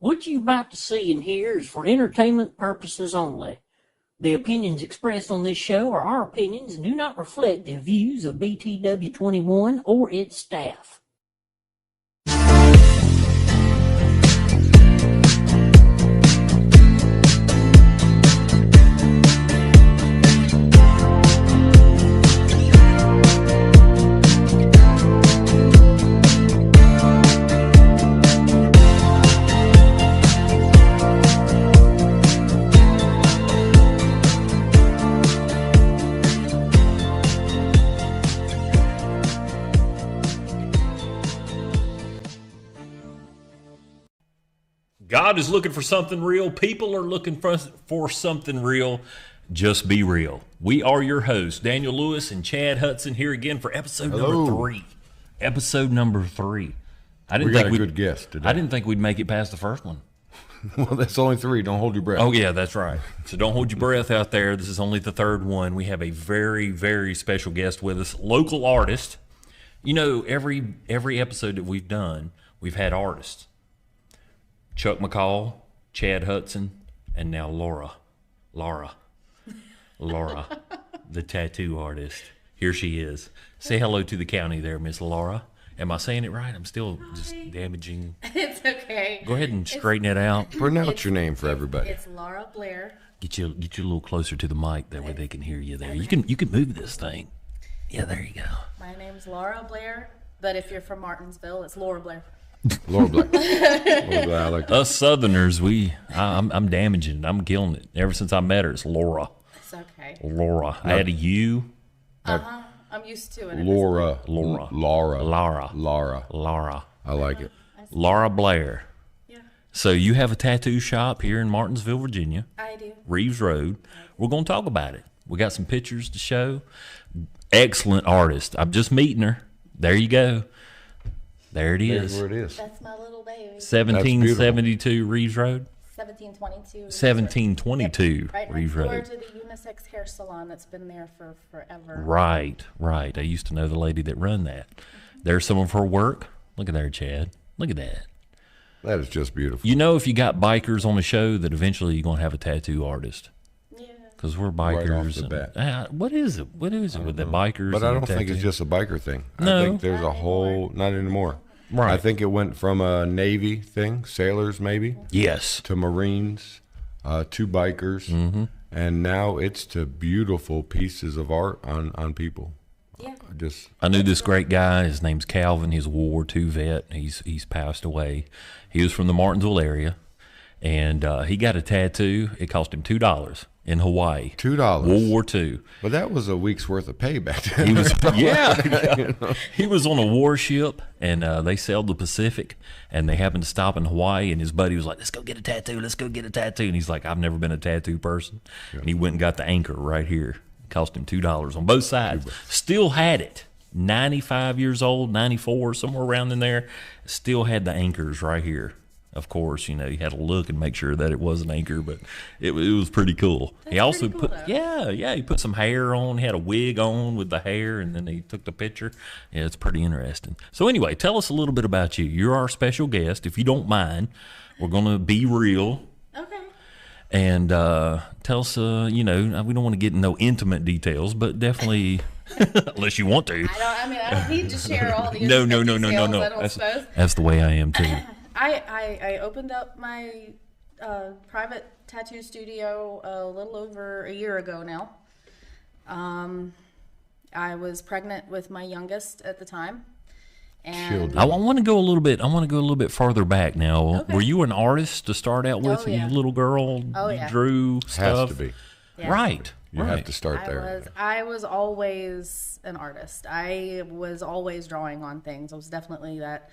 What you about to see and hear is for entertainment purposes only. The opinions expressed on this show are our opinions and do not reflect the views of BTW21 or its staff. God is looking for something real. People are looking for something real. Just be real. We are your hosts, Daniel Lewis and Chad Hudson, here again for episode number 3. Episode number 3. We got a good guest today. I didn't think we'd make it past the first one. Well, that's only 3. Don't hold your breath. Oh, yeah, that's right. So don't hold your breath out there. This is only the third one. We have a very, very special guest with us, local artist. You know, every episode that we've done, we've had artists. Chuck McCall, Chad Hudson, and now Lara, the tattoo artist. Here she is. Say hello to the county there, Miss Lara. Am I saying it right? I'm still just damaging. It's okay. Go ahead and straighten it out. Pronounce your name for everybody. It's Lara Blair. Get you a little closer to the mic. That way they can hear you there. You can move this thing. Yeah, there you go. My name's Lara Blair, but if you're from Martinsville, it's Lara Blair. Lara Blair. I like that. Us Southerners, I'm damaging it. I'm killing it. Ever since I met her, it's Lara. It's okay. Lara. I had a U. I'm used to it. Lara. I like it. Lara Blair. Yeah. So you have a tattoo shop here in Martinsville, Virginia. I do. Reeves Road. We're going to talk about it. We got some pictures to show. Excellent artist. I'm just meeting her. There you go. There it is. There's where it is. That's my little baby. 1772 Reeves Road. 1722. 1722 right Reeves next door Road. to the unisex hair salon that's been there for forever. Right. I used to know the lady that run that. There's some of her work. Look at there, Chad. Look at that. That is just beautiful. You know, if you got bikers on the show, that eventually you're going to have a tattoo artist. Yeah. Because we're bikers. Right off the bat. What is it? What is it with the bikers? But I and don't think it's just a biker thing. No. I think there's a whole, not anymore. Right. I think it went from a Navy thing, sailors maybe, Yes. to Marines, to bikers, and now it's to beautiful pieces of art on people. Yeah. I knew this great guy. His name's Calvin. He's a World War II vet. He's passed away. He was from the Martinsville area, and he got a tattoo. It cost him $2 in Hawaii. $2. World War II. But that was a week's worth of pay back then. He was He was on a warship, and they sailed the Pacific, and they happened to stop in Hawaii, and his buddy was like, let's go get a tattoo, and he's like, I've never been a tattoo person. And he went and got the anchor right here. Cost him $2 on both sides. Still had it. 95 years old, 94, somewhere around in there. Still had the anchors right here. Of course, you know, you had to look and make sure that it was an anchor, but it was pretty cool. He also pretty cool, put, he put some hair on, had a wig on with the hair, and then he took the picture. Yeah, it's pretty interesting. So anyway, tell us a little bit about you. You're our special guest. If you don't mind, we're going to be real. Okay. And tell us, we don't want to get into no intimate details, but definitely, unless you want to. I don't need to share all the No. details, I don't suppose. That's the way I am too. I opened up my private tattoo studio a little over a year ago now. I was pregnant with my youngest at the time, and I want to go a little bit. I want to go a little bit farther back now. Okay. Were you an artist to start out with? Oh, And yeah. you little girl, Oh, you yeah. drew stuff. Has to be. Yeah. Right. You have to start there. I was always an artist. I was always drawing on things. I was definitely that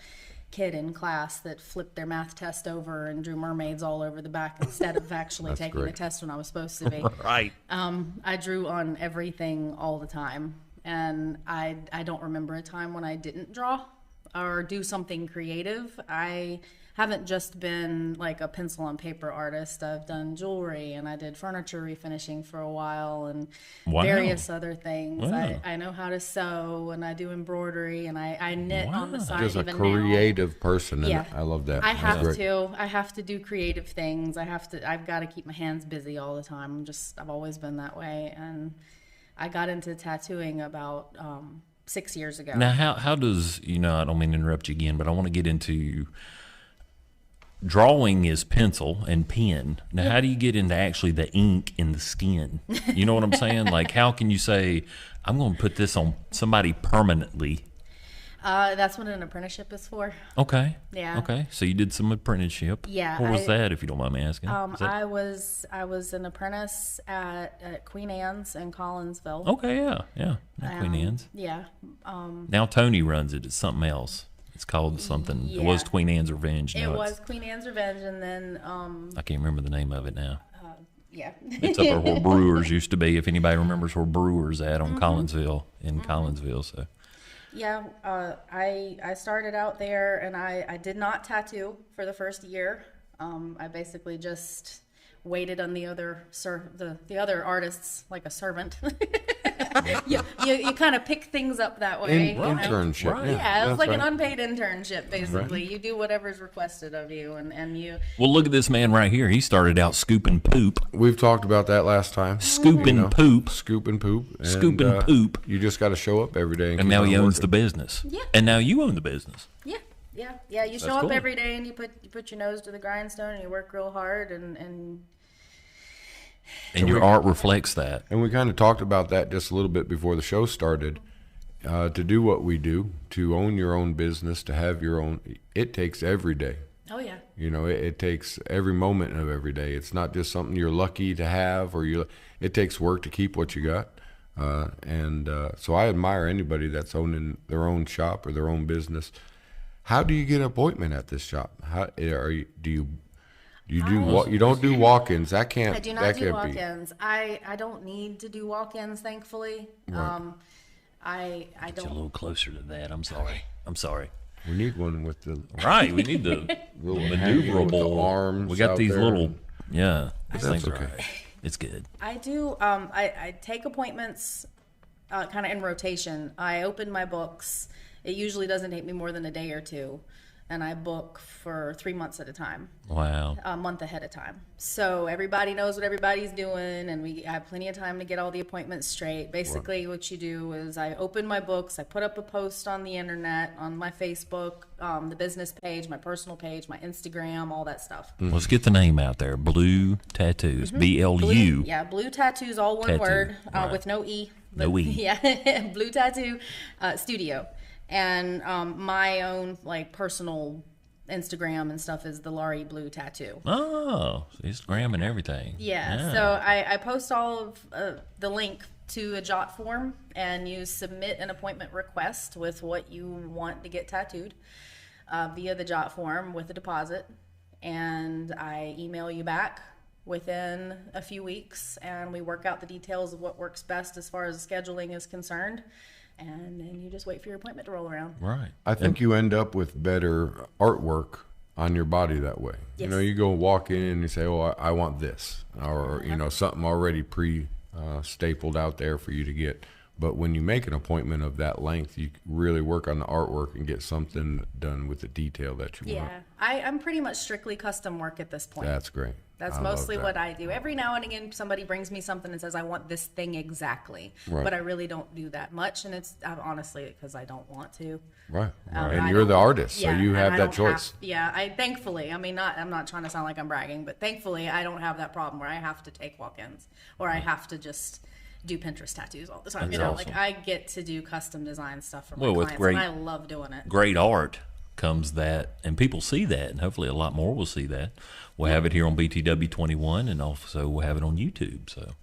kid in class that flipped their math test over and drew mermaids all over the back instead of actually taking the test when I was supposed to be. Right. I drew on everything all the time, and I don't remember a time when I didn't draw or do something creative. I haven't just been like a pencil and paper artist. I've done jewelry, and I did furniture refinishing for a while, and various other things. Wow. I know how to sew, and I do embroidery, and I knit on the side. Just a even creative person, and Yeah. I love that. I That's have great. to. I have to do creative things. I've got to keep my hands busy all the time. I've always been that way, and I got into tattooing about 6 years ago. Now, how does, I don't mean to interrupt you again, but I want to get into drawing is pencil and pen. Now, how do you get into actually the ink in the skin? You know what I'm saying? Like, how can you say, I'm going to put this on somebody permanently? That's what an apprenticeship is for. Okay. Yeah. Okay. So you did some apprenticeship. Yeah, What was that, if you don't mind me asking? Is that- I was an apprentice at Queen Anne's in Collinsville. Okay, yeah. Not Queen Anne's. Yeah. Now Tony runs it. It's something else. It's called something. It was Yeah. Queen Anne's Revenge. It Now was Queen Anne's Revenge, and then I can't remember the name of it now. yeah. It's up where Brewers used to be. If anybody remembers where Brewers at Mm-hmm. on Collinsville, in Collinsville. So Yeah, I started out there, and I did not tattoo for the first year. I basically just waited on the other artists like a servant. you kind of pick things up that way. you know? Internship. Right. Yeah, it was that's like right. an unpaid internship, basically. You do whatever's requested of you, and you. well, look at this man right here. He started out scooping poop, We've talked about that last time. scooping poop, Scoop and poop. And, Scooping poop. You just got to show up every day. and keep now on he owns the working. business. Yeah. And now you own the business. Yeah. You show up cool. every day, and you put your nose to the grindstone, and you work real hard, and And your art reflects that. And we kind of talked about that just a little bit before the show started. To do what we do, to own your own business, to have your own, it takes every day. oh yeah. It takes every moment of every day. It's not just something you're lucky to have, it takes work to keep what you got. So I admire anybody that's owning their own shop or their own business. How do you get an appointment at this shop? You don't do walk-ins. That can't. I do not that do can't be. walk-ins. I don't need to do walk-ins, thankfully. I Get you a don't. little closer to that. I'm sorry. We need one with the Right. We need the little maneuverable with the arms. We got out these there. little. Yeah. This That's thing's okay. right. It's good. I do. I take appointments kind of in rotation. I open my books. It usually doesn't take me more than a day or two, and I book for 3 months at a time. Wow. A month ahead of time. So everybody knows what everybody's doing, and we have plenty of time to get all the appointments straight. Basically, what you do is I open my books, I put up a post on the internet, on my Facebook, the business page, my personal page, my Instagram, all that stuff. Let's get the name out there. Blue Tattoos. BLU. Yeah, BluTattoo's all one Tattoo, word right. with no E. No E. Yeah, BluTattoo Studio. And my own personal Instagram and stuff is the Lara Blair Tattoo. Oh, Instagram and everything. Yeah, so I post all of the link to a jot form, and you submit an appointment request with what you want to get tattooed via the jot form with a deposit, and I email you back within a few weeks, and we work out the details of what works best as far as scheduling is concerned, and then you just wait for your appointment to roll around. Right. I think you end up with better artwork on your body that way. Yes. You go walk in and you say, "Oh, I want this," or something already stapled out there for you to get. But when you make an appointment of that length, you really work on the artwork and get something done with the detail that you want. Yeah, I'm pretty much strictly custom work at this point. That's great. That's I love mostly that. what I do. Every now and again, somebody brings me something and says, I want this thing exactly. Right. But I really don't do that much. And it's honestly because I don't want to. Right. I And you're the don't- artist, so you and have I that don't choice. thankfully, I'm not trying to sound like I'm bragging, but thankfully I don't have that problem where I have to take walk-ins or I have to just do Pinterest tattoos all the time. That's awesome. I get to do custom design stuff for my Well, with clients, great- and I love doing it. Great art comes that, and people see that, and hopefully a lot more will see that. We'll have it here on BTW 21, and also we'll have it on YouTube. So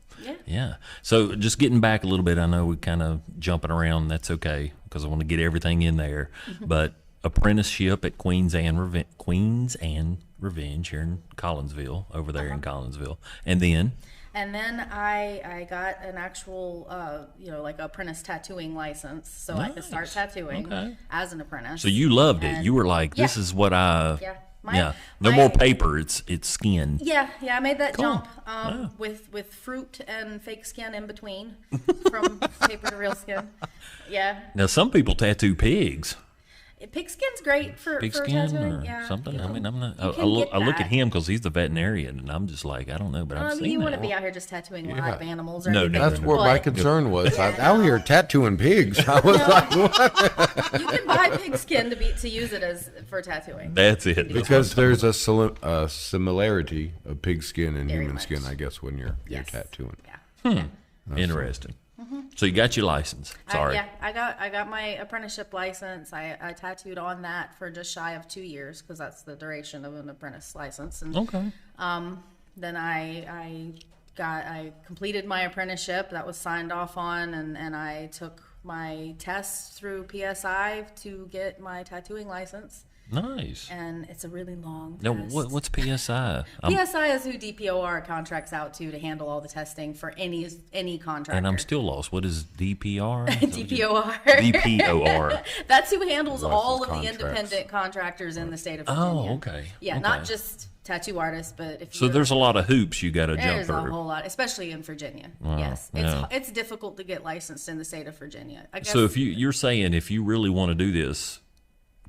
yeah. So just getting back a little bit, I know we're kind of jumping around. That's okay because I want to get everything in there. But apprenticeship at Queens and Revenge here in Collinsville, over there in Collinsville, and then. And then I got an actual, like apprentice tattooing license, so I could start Nice. tattooing Okay. as an apprentice. So you loved it. And- You were like, "This Yeah. is what I." Yeah. No more paper. It's skin. Yeah, I made that Cool. jump with fruit and fake skin in between, from paper to real skin. Yeah. Now some people tattoo pigs. Pig skin's great for Pigskin tattooing. or Yeah, something. I mean, I'm not. you I can look get at that. him because he's the veterinarian, and I'm just like, I don't know, but I've seen you that. want to be out here just tattooing live animals or No, anything. That's what my but concern was. I was out here tattooing pigs. I was like, what? you can buy pig skin to use it for tattooing. That's it. Because there's a similarity of pig skin and Very human much. skin, I guess, when you're Yes. tattooing. Yeah. Interesting. So you got your license. Sorry. I got my apprenticeship license. I tattooed on that for just shy of 2 years because that's the duration of an apprentice license. And Okay. then I completed my apprenticeship. That was signed off on, and I took my test through PSI to get my tattooing license. Nice. And it's a really long Now, test. what's PSI? PSI is who DPOR contracts out to handle all the testing for any contractor. And I'm still lost. What is DPR? DPOR. DPOR. That's who handles all of the contracts. independent contractors in the state of Virginia. Oh, okay. Yeah, Okay. not just tattoo artists, but if So there's a lot of hoops you got to jump there's a through. whole lot, especially in Virginia. Wow, Yes, yeah. it's difficult to get licensed in the state of Virginia. I guess. So if you're saying if you really want to do this,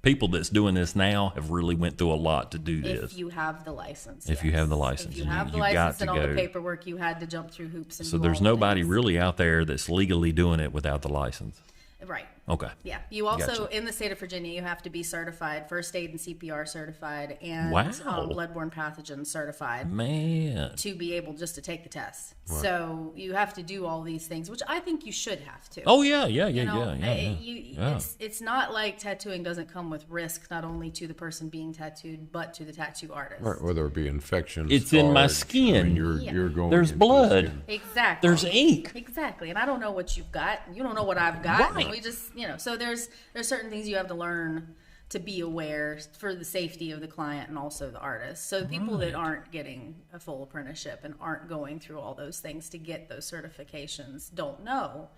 people that's doing this now have really went through a lot to do this. if you have the license, If you yes. have the license, if you and have the you license got and to all the go. paperwork, you had to jump through hoops. And So do there's all the nobody things. really out there that's legally doing it without the license. Right. Okay. Yeah. You also, Gotcha. in the state of Virginia, you have to be certified, first aid and CPR certified, and Wow. bloodborne pathogen certified Man. to be able just to take the test. So you have to do all these things, which I think you should have to. Oh yeah, yeah, yeah, You know, yeah. Yeah. It's not like tattooing doesn't come with risk, not only to the person being tattooed, but to the tattoo artist. Right, whether it be infection. It's in my scars, skin. I mean, you're going. There's into the blood. skin. Exactly. There's ink. Exactly. And I don't know what you've got. You don't know what I've got. Right. We just, so there's certain things you have to learn to be aware for the safety of the client and also the artist. So the people that aren't getting a full apprenticeship and aren't going through all those things to get those certifications don't know.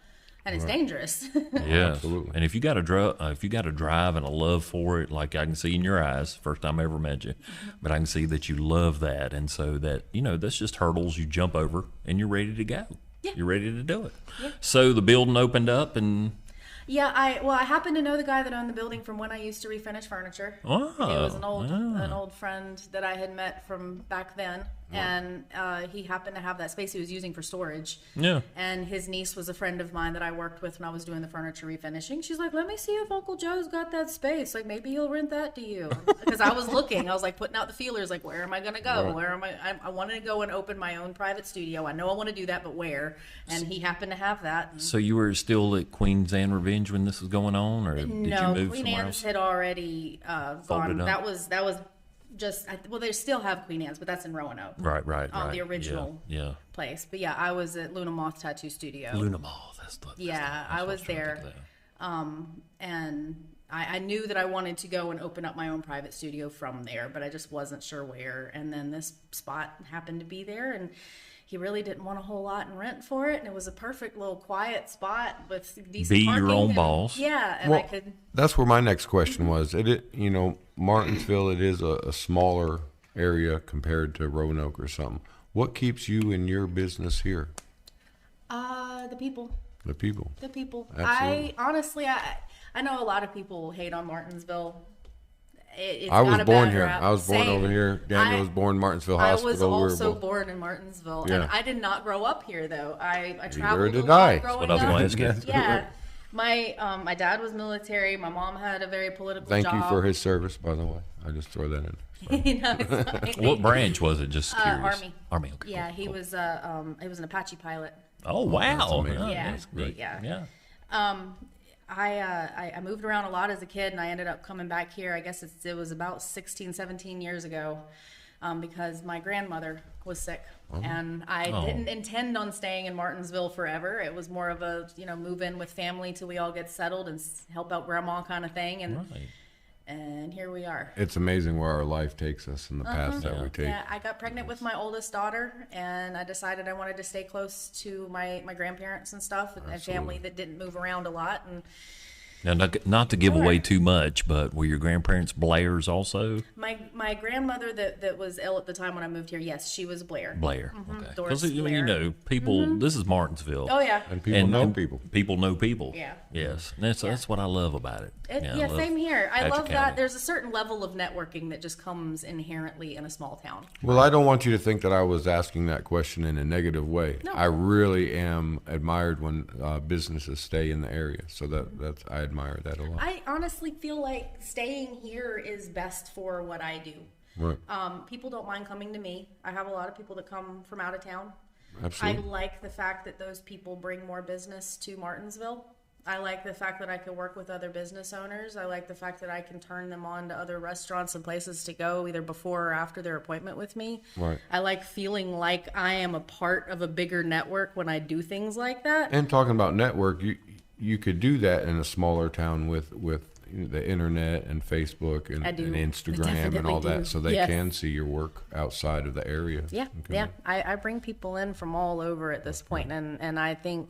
And it's dangerous. Yeah, Absolutely. And if you got a drive and a love for it, like I can see in your eyes, first time I ever met you, but I can see that you love that, and so that that's just hurdles you jump over, and you're ready to go. Yeah. You're ready to do it. Yeah. So the building opened up, and Yeah, I happen to know the guy that owned the building from when I used to refinish furniture. It was an old friend that I had met from back then, and he happened to have that space he was using for storage. yeah, And his niece was a friend of mine that I worked with when I was doing the furniture refinishing. She's like, "Let me see if Uncle Joe's got that space. Like maybe he'll rent that to you." Because I was looking, I was like putting out the feelers, like where am I gonna go? Right. Where am I wanted to go and open my own private studio. I know I want to do that, but where? And he happened to have that. And So you were still at Queen's Anne Revenge when this was going on, or did you no, move Queen somewhere Anne's else? had already Folded gone. up? That was just well, they still have Queen Anne's, but that's in Roanoke, Right. the original Yeah. place. But yeah, I was at Luna Moth Tattoo Studio. Luna Mall. That's the. Yeah, I was there. And I knew that I wanted to go and open up my own private studio from there, but I just wasn't sure where. And then this spot happened to be there, and he really didn't want a whole lot in rent for it. And it was a perfect little quiet spot with decent Be your parking own and- boss. Yeah, and I Well, could. that's where my next question was. Martinsville, it is a smaller area compared to Roanoke or something. What keeps you in your business here? The people. The people. The people. Absolutely. I honestly, I know a lot of people hate on Martinsville. It's I got was a born bad here. rap. I was born Same. over here. Daniel I- was born in Martinsville I Hospital. was We were also both- born in Martinsville, Yeah. and I did not grow up here though. I traveled did a lot I. growing What I was up. going to ask you. Yeah, my dad was military. My mom had a very political Thank job. you for his service, by the way. I just throw that in. It's fine. What branch was it? Just curious. Army. Army. Okay. Yeah, cool, he cool. was an Apache pilot. Oh wow. amazing. Oh, Yeah, that's great. yeah. Yeah. I moved around a lot as a kid, and I ended up coming back here. I guess it was about 16, 17 years ago, because my grandmother was sick, and I didn't intend on staying in Martinsville forever. It was more of a move in with family till we all get settled and help out grandma kind of thing, and Right. and here we are. It's amazing where our life takes us and the paths that we take. Yeah, I got pregnant with my oldest daughter, and I decided I wanted to stay close to my grandparents and stuff, and family that didn't move around a lot. And Now, not to give away too much, but were your grandparents Blairs also? My grandmother that was ill at the time when I moved here, yes, she was Blair. Blair, okay. Doris Because, Blair. you know, people, this is Martinsville. Oh, yeah. And people know people. People know people. Yeah. Yes. And that's what I love about it. Yeah, I love same here. I Patrick love that. County. There's a certain level of networking that just comes inherently in a small town. Well, I don't want you to think that I was asking that question in a negative way. No. I really am admired when businesses stay in the area. So that's I admire that a lot. I honestly feel like staying here is best for what I do. Right. People don't mind coming to me. I have a lot of people that come from out of town. Absolutely. I like the fact that those people bring more business to Martinsville. I like the fact that I can work with other business owners. I like the fact that I can turn them on to other restaurants and places to go either before or after their appointment with me. Right. I like feeling like I am a part of a bigger network when I do things like that. And talking about network, you could do that in a smaller town with the internet and Facebook and, I do. and I Instagram and all definitely that, do. so they Yes. can see your work outside of the area. Yeah, Okay. yeah. I bring people in from all over at this point, and I think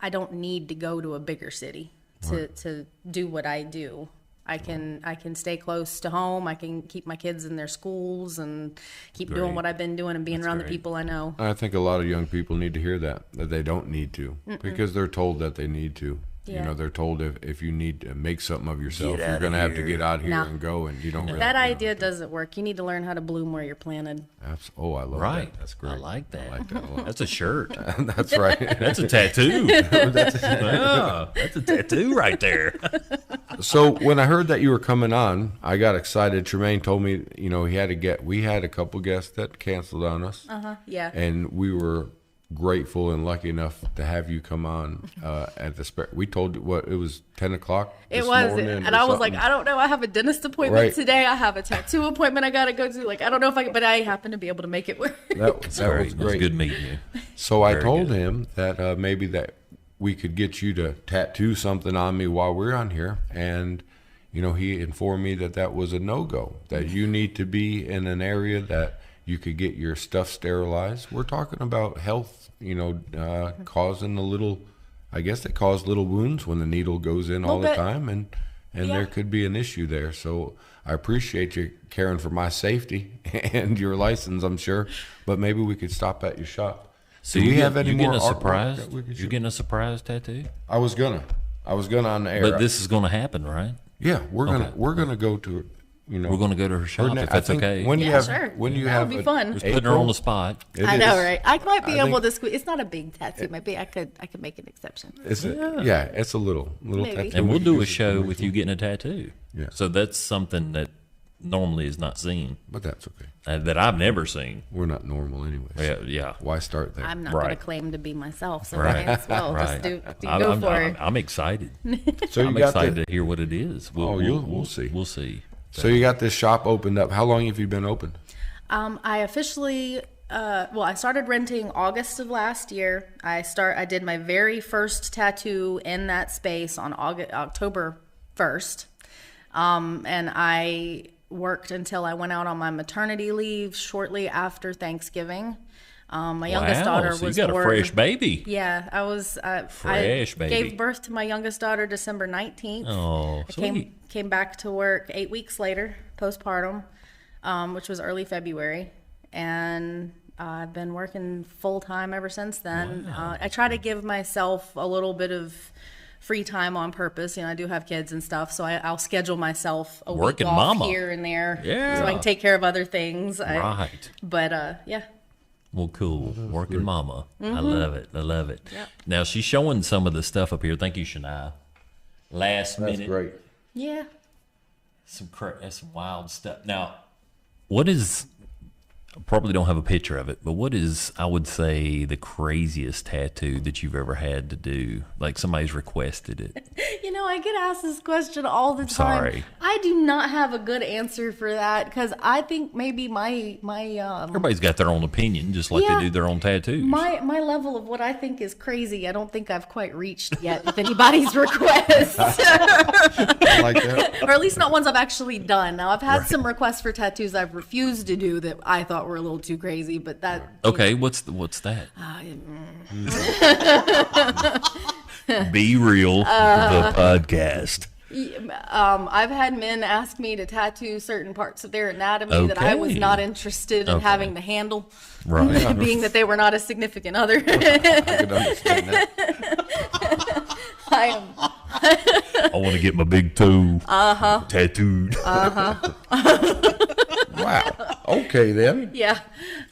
I don't need to go to a bigger city to do what I do. I can stay close to home. I can keep my kids in their schools and keep doing Great. what I've been doing and being around great. the people I know. I think a lot of young people need to hear that they don't need to, because they're told that they need to. You Yeah. know, they're told if you need to make something of yourself, Get you're outta going to have to here. get out here No. and go, and you don't really. That you know, idea doesn't work. You need to learn how to bloom where you're planted. Oh, I love Right. that. That's great. I like that. I like that a lot. That's a shirt. That's right. That's a tattoo. Yeah, that's a tattoo right there. So when I heard that you were coming on, I got excited. Tremaine told me, you know, we had a couple guests that canceled on us, Yeah. and we were grateful and lucky enough to have you come on at the. We told you what it was 10 o'clock. It this was, morning and or I was like, something. I don't know. I have a dentist appointment Right. today. I have a tattoo appointment I gotta go to. Like, I don't know if I can, but I happen to be able to make it work. that was It was great. good meeting you. So I Very told good. him that maybe that we could get you to tattoo something on me while we're on here, and you know, he informed me that that was a no-go. That you need to be in an area that you could get your stuff sterilized. We're talking about health, you know, causing a little. I guess they cause little wounds when the needle goes in all the bit. time, and Yeah. there could be an issue there. So I appreciate you caring for my safety and your license, I'm sure. But maybe we could stop at your shop. So Do we have any you more getting a artwork surprise? that we could You're shoot? getting a surprise tattoo? I was gonna on the air. But this is going to happen, right? Yeah, we're Okay. gonna go to, you know. We're going to go to her shop na- if I that's think okay. When do you Yeah, have? sure. When do you That have? would be fun. Just putting her on the spot. It I know, is. right? I might be I able think- to squeeze. It's not a big tattoo. Maybe I could make an exception. It's it's a little Maybe. tattoo. And we'll do a Use it show for with you getting a tattoo. Yeah. So that's something that normally is not seen, But that's okay. that I've never seen. We're not normal anyways. Yeah. Why start there? I'm not going Right. to claim to be myself, so Right. I may as well Right. just do I'm, go I'm, for I'm, it. I'm excited. So you I'm got excited the, to hear what it is. we'll see. We'll see. So you got this shop opened up. How long have you been open? I officially, I started renting August of last year. I did my very first tattoo in that space on October 1st. And I worked until I went out on my maternity leave shortly after Thanksgiving. My youngest daughter so was you got born. a fresh baby. Yeah, I was. Fresh I baby. gave birth to my youngest daughter December 19th. Oh, I sweet. came back to work 8 weeks later, postpartum, which was early February, and I've been working full time ever since then. I try to give myself a little bit of free time on purpose. You know, I do have kids and stuff, so I'll schedule myself a Working week off mama. here and there, Yeah. so I can take care of other things. Right. But yeah. Well, cool. Working mama. I love it. I love it. Yep. Now, she's showing some of the stuff up here. Thank you, Shania. Last That's minute. great. Yeah. That's some wild stuff. Now, what is, I probably don't have a picture of it, but what is, I would say, the craziest tattoo that you've ever had to do? Like somebody's requested it. You know, I get asked this question all the time. Sorry. I do not have a good answer for that because I think maybe my Everybody's got their own opinion, just like Yeah. they do their own tattoos. my level of what I think is crazy, I don't think I've quite reached yet with anybody's request. I like that. Or at least not ones I've actually done. Now, I've had some requests for tattoos I've refused to do that I thought were a little too crazy, but that... Okay, what's that? Be Real, the podcast. I've had men ask me to tattoo certain parts of their anatomy that I was Okay. not interested in having to handle, Right. being that they were not a significant other. I could understand that. I am. I want to get my big toe tattooed. Wow. Okay, then. Yeah,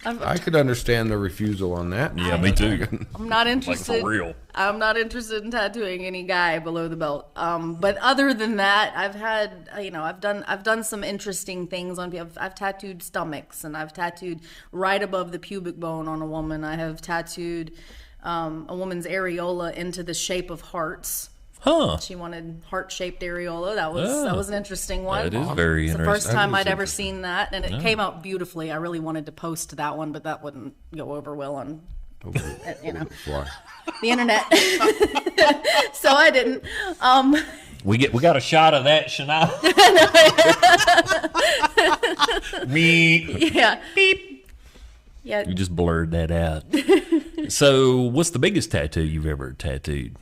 I could understand the refusal on that. Yeah, me too. I'm not Like interested. for real. I'm not interested in tattooing any guy below the belt. But other than that, I've had, I've done some interesting things on people. I've tattooed stomachs, and I've tattooed right above the pubic bone on a woman. I have tattooed a woman's areola into the shape of hearts. Huh. She wanted heart-shaped areola. That was an interesting one. That is very It's the interesting. first time That is I'd ever interesting. seen that, and it came out beautifully. I really wanted to post that one, but that wouldn't go over well on Why? the internet. So I didn't. We got a shot of that, Shania. Me. Yeah. Beep. Yeah. You just blurred that out. So, what's the biggest tattoo you've ever tattooed?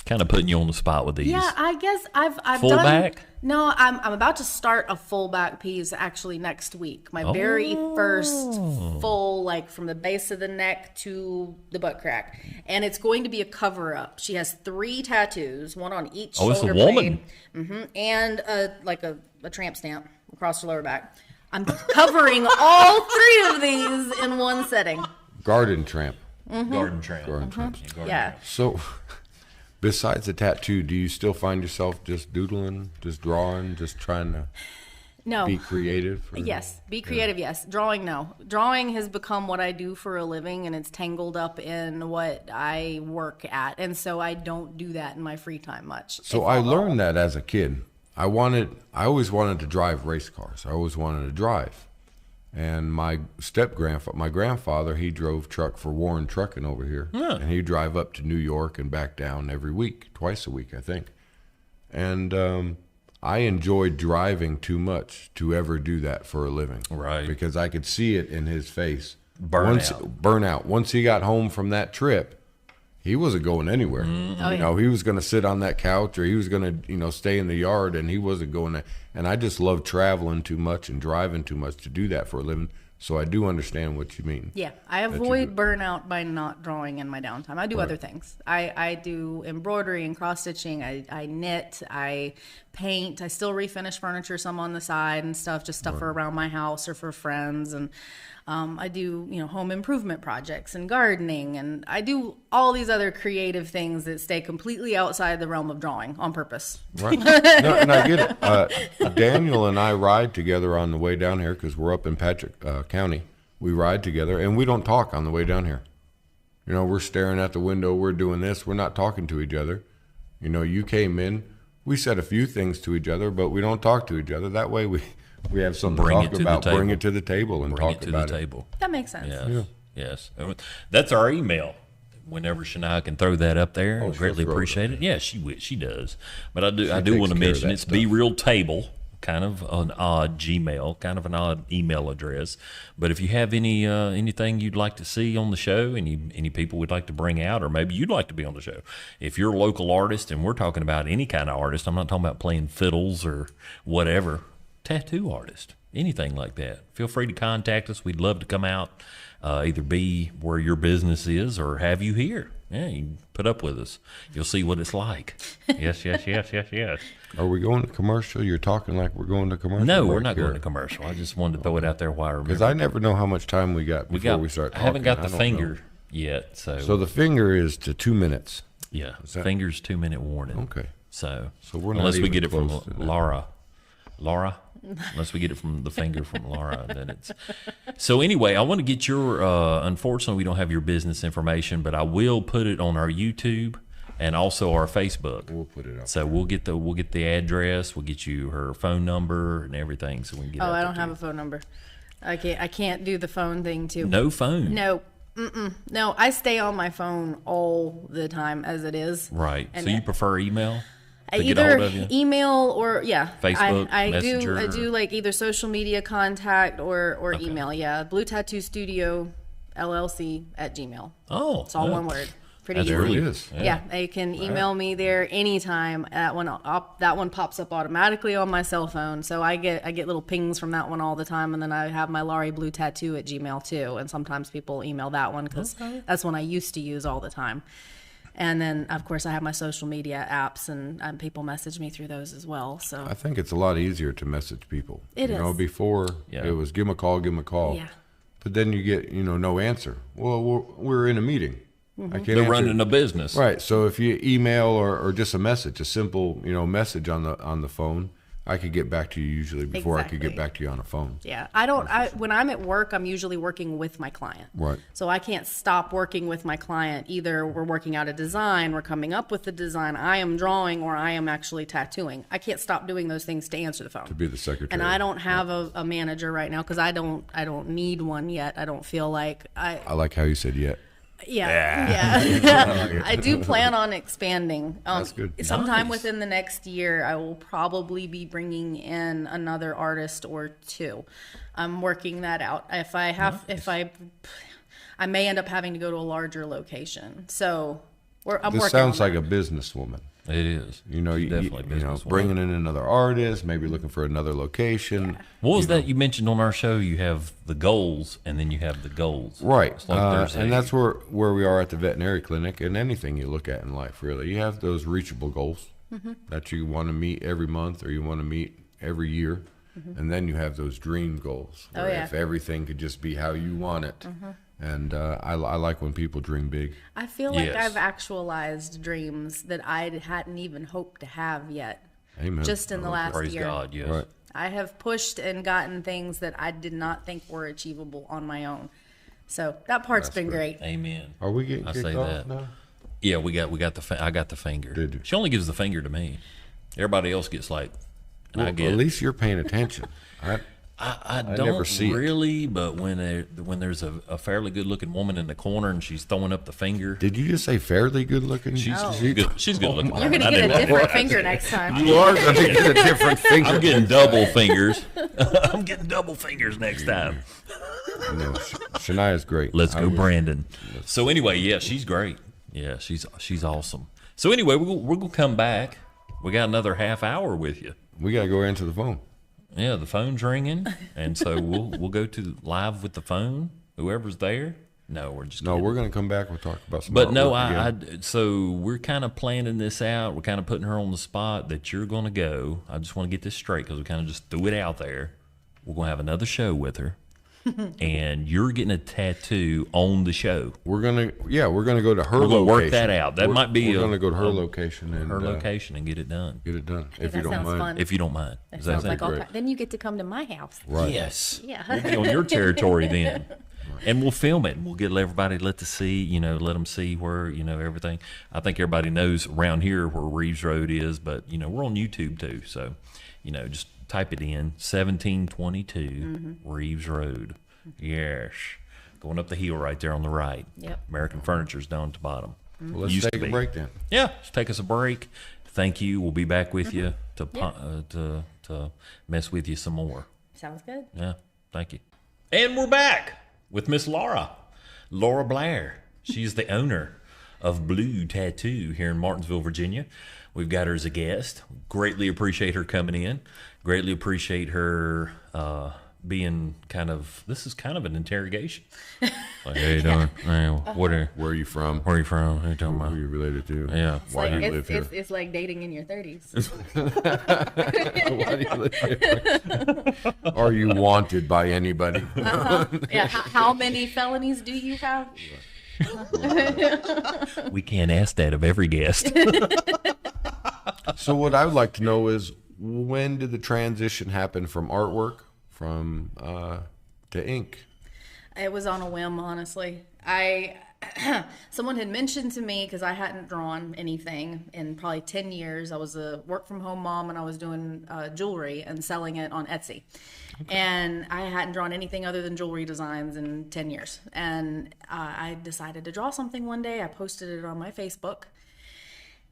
Kind of putting you on the spot with these. Yeah, I guess I've Full done. back? No, I'm about to start a full back piece actually next week. My very first full, like from the base of the neck to the butt crack, and it's going to be a cover up. She has 3 tattoos, one on each Oh, it's a shoulder woman. blade, and a tramp stamp across her lower back. I'm covering all 3 of these in one setting. Garden tramp. Garden tramp. Garden tramp. Yeah. So, besides the tattoo, do you still find yourself just doodling, just drawing, just trying to No. be creative? Or- Yes, be creative. Yes, drawing. No, drawing has become what I do for a living, and it's tangled up in what I work at, and so I don't do that in my free time much. So I learned that as a kid. I always wanted to drive race cars. I always wanted to drive. And my my grandfather, he drove truck for Warren Trucking over here. Yeah. And he'd drive up to New York and back down every week, twice a week, I think. And I enjoyed driving too much to ever do that for a living. Right. Because I could see it in his face. Burnout. Burnout. Once he got home from that trip, he wasn't going anywhere. Oh, You know, he was going to sit on that couch or he was going to, stay in the yard, and he wasn't going there. And I just love traveling too much and driving too much to do that for a living. So I do understand what you mean. Yeah, I avoid burnout by not drawing in my downtime. I do other things. I do embroidery and cross stitching. I knit. I paint. I still refinish furniture some on the side and stuff, just stuff for around my house or for friends. And I do home improvement projects and gardening, and I do all these other creative things that stay completely outside the realm of drawing on purpose. Right. No, and I get it. Daniel and I ride together on the way down here because we're up in Patrick County. We ride together, and we don't talk on the way down here. We're staring at the window. We're doing this. We're not talking to each other. You came in. We said a few things to each other, but we don't talk to each other. That way we have something Bring to it talk to the about. table. Bring it to the table and Bring talk it to about the it. table. That makes sense. Yes. Yes. That's our email. Whenever Shania can throw that up there, Oh, I she'll greatly throw it appreciate it. Yeah, she does. But I do takes want to care of mention that it's stuff. Be Real Table, kind of an odd Gmail, kind of an odd email address. But if you have anything you'd like to see on the show, any people we'd like to bring out, or maybe you'd like to be on the show, if you're a local artist, and we're talking about any kind of artist, I'm not talking about playing fiddles or whatever, tattoo artist, anything like that, feel free to contact us. We'd love to come out, either be where your business is or have you here. Yeah, you can put up with us. You'll see what it's like. Yes. Are we going to commercial? You're talking like we're going to commercial. No, we're break not here. going to commercial. I just wanted to throw it out there while I remember. Because I never know how much time we got before we start I talking. haven't got the don't finger know. yet, so So the finger is to 2 minutes. yeah, that- fingers 2-minute warning. Okay. So we're not unless we even get it from close to that. Laura, unless we get it from the finger from Laura, then it's. So anyway, I want to get your. Unfortunately, we don't have your business information, but I will put it on our YouTube and also our Facebook. We'll put it up. So we'll get the address. We'll get you her phone number and everything, so we can get. Oh, I don't have a phone number. I can't do the phone thing too. No phone. No. No, I stay on my phone all the time as it is. Right. And So you it- prefer email? To get Either hold of you? email or Facebook, I Messenger, do like either social media contact or email. Yeah, BluTattooStudioLLC at Gmail. Oh, It's all one word. pretty That's easy. There it really- is. Yeah, they can email me there anytime. That one pops up automatically on my cell phone, so I get little pings from that one all the time. And then I have my Lara BluTattoo at Gmail too, and sometimes people email that one because that's one I used to use all the time. And then of course I have my social media apps, and people message me through those as well. So I think it's a lot easier to message people. It you know, is. before Yeah. it was give them a call. yeah, But then you get, no answer. Well, we're in a meeting. I can't They're answer. running a business. Right. So if you email or just a message, a simple, message on the phone, I could get back to you usually before I could get Exactly. back to you on a phone. yeah. When I'm at work, I'm usually working with my client. Right. So I can't stop working with my client. Either we're working out a design, we're coming up with the design, I am drawing, or I am actually tattooing. I can't stop doing those things to answer the phone. To be the secretary. And I don't have a manager right now because I don't need one yet. I don't feel like I like how you said yet. yeah. I do plan on expanding. That's good. Sometime Nice. within the next year, I will probably be bringing in another artist or two. I'm working that out. If I may end up having to go to a larger location. So I'm This working sounds on like that. a businesswoman. It is. You Definitely business. bringing in another artist, maybe looking for another location. What was that you mentioned on our show? You have the goals, and then you have the goals. Right. It's like there's And a- that's where we are at the veterinary clinic, and anything you look at in life, really. You have those reachable goals that you want to meet every month or you want to meet every year. And then you have those dream goals. Oh, where yeah. If everything could just be how you want it. And I like when people dream big. I feel like Yes. I've actualized dreams that I hadn't even hoped to have yet. Amen. Just in the last Praise year. God, yes. Right. I have pushed and gotten things that I did not think were achievable on my own. So that part's been great. Amen. Are we getting I kicked say off that. now? Yeah, we got the. I got the finger. Did you? She only gives the finger to me. Everybody else gets like, and I Well, get. at least you're paying attention. I never don't see it. really, but when there's a fairly good looking woman in the corner and she's throwing up the finger, Did you just say fairly good looking? she's good. She's good looking. You're gonna get a different finger next time. You are going to get a different finger. I'm getting double fingers. I'm getting double fingers next time. No, Shania's great. Let's go, Brandon. So anyway, yeah, she's great. Yeah, she's awesome. So anyway, we're gonna come back. We got another half hour with you. We got to go answer the phone. Yeah, the phone's ringing, and so we'll go to live with the phone. Whoever's there. No, we're just No, kidding. we're going to come back. We'll talk about some. But no, artwork again. so we're kind of planning this out. We're kind of putting her on the spot that you're going to go. I just want to get this straight because we kind of just threw it out there. We're going to have another show with her, and you're getting a tattoo on the show. We're gonna go to her We're going to location. work that out. That might be We're going to go to her location and her location and get it done. get it done. Hey, if you that don't sounds mind. fun. If you don't mind. Does that Sounds sound like all great? kind. Then you get to come to my house. Right. Yes. Yeah. We'll be on your territory then. And we'll film it and we'll get everybody let them see where, everything. I think everybody knows around here where Reeves Road is, but, we're on YouTube too. So, just type it in 1722 Reeves Road. Yes. Going up the hill right there on the right. Yep. American Furniture's down at the bottom. Well, let's Used to take a be. break then. Yeah, let's take us a break. Thank you. We'll be back with you to mess with you some more. Sounds good. Yeah, thank you. And we're back with Miss Lara Blair. She's the owner of BluTattoo here in Martinsville, Virginia. We've got her as a guest. Greatly appreciate her coming in. Greatly appreciate her being this is kind of an interrogation. Like, hey, doing? Hey, Where are you from? where are you from? Who you talking Who are about? you related to? Yeah. Why do you live here? It's like dating in your 30s. Why do you live here? Are you wanted by anybody? Yeah. How many felonies do you have? We can't ask that of every guest. So what I would like to know is, when did the transition happen from artwork to ink? It was on a whim, honestly. Someone had mentioned to me, because I hadn't drawn anything in probably 10 years. I was a work-from-home mom, and I was doing jewelry and selling it on Etsy. Okay. And I hadn't drawn anything other than jewelry designs in 10 years. And I decided to draw something one day. I posted it on my Facebook.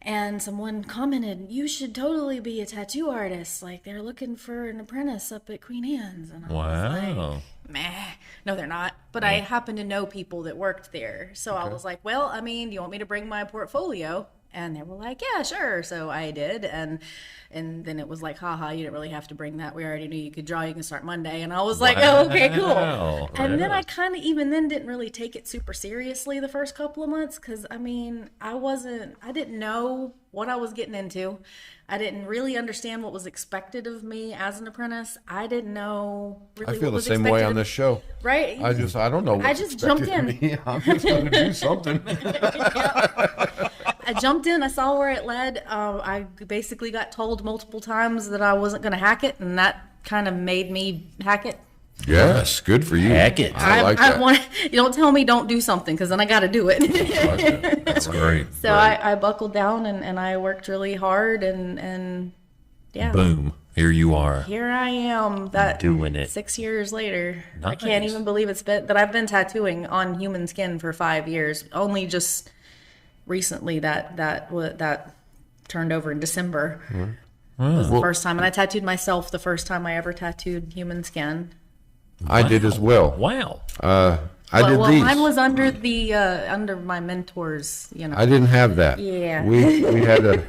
And someone commented, "You should totally be a tattoo artist. Like, they're looking for an apprentice up at Queen Anne's." And I was like, Wow. meh. No, they're not. But I happen to know people that worked there. So I was like, well, I mean, do you want me to bring my portfolio? And they were like, yeah, sure. So I did. And then it was like, haha, you didn't really have to bring that. We already knew you could draw. You can start Monday. And I was like, oh, okay, cool. Wow. And then I kind of even then didn't really take it super seriously the first couple of months. Because, I mean, I didn't know what I was getting into. I didn't really understand what was expected of me as an apprentice. I didn't know really I feel what the was same way expected on of- this show. Right? I don't know. I just jumped in. Me. I'm just going to do something. I jumped in. I saw where it led. I basically got told multiple times that I wasn't going to hack it, and that kind of made me hack it. Yes, good for you. Hack it. I like that. You don't tell me don't do something, because then I got to do it. I like that. That's great. So I buckled down and I worked really hard and yeah. Boom. Here you are. Here I am. Doing it. 6 years later. I Nice. can't even believe that I've been tattooing on human skin for 5 years. Only just recently that turned over in December. Was the first time, and I tattooed myself the first time I ever tattooed human skin. I did as well. Wow. I did Well, these. mine was under my mentors, you know. I didn't have that. Yeah. We had a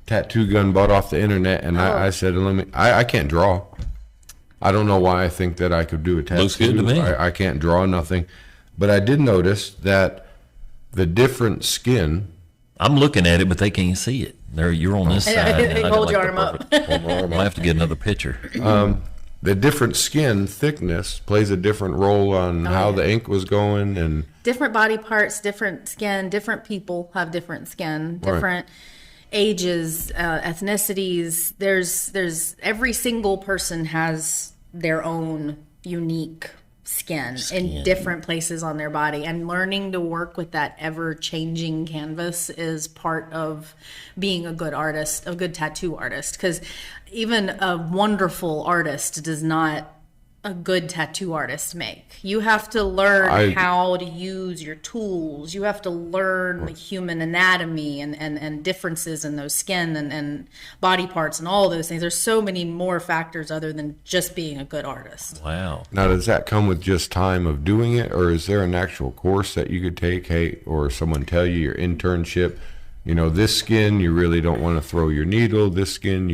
tattoo gun bought off the internet, and I said, I can't draw. I don't know why I think that I could do a tattoo. Looks good to me. I can't draw nothing. But I did notice that the different skin. I'm looking at it, but they can't see it. You're on this side. and I got, Hold your the arm up. perfect- I'll have to get another picture. The different skin thickness plays a different role on how the ink was going, and Different body parts, different skin, different people have different skin, Right. different ages, ethnicities. There's every single person has their own unique skin in different places on their body, and learning to work with that ever-changing canvas is part of being a good artist, a good tattoo artist, because even a wonderful artist does not a good tattoo artist make. You have to learn how to use your tools. You have to learn the human anatomy and differences in those skin and body parts and all those things. There's so many more factors other than just being a good artist. Wow. now does that come with just time of doing it, or is there an actual course that you could take? Hey, or someone tell you your internship, this skin you really don't want to throw your needle. This skin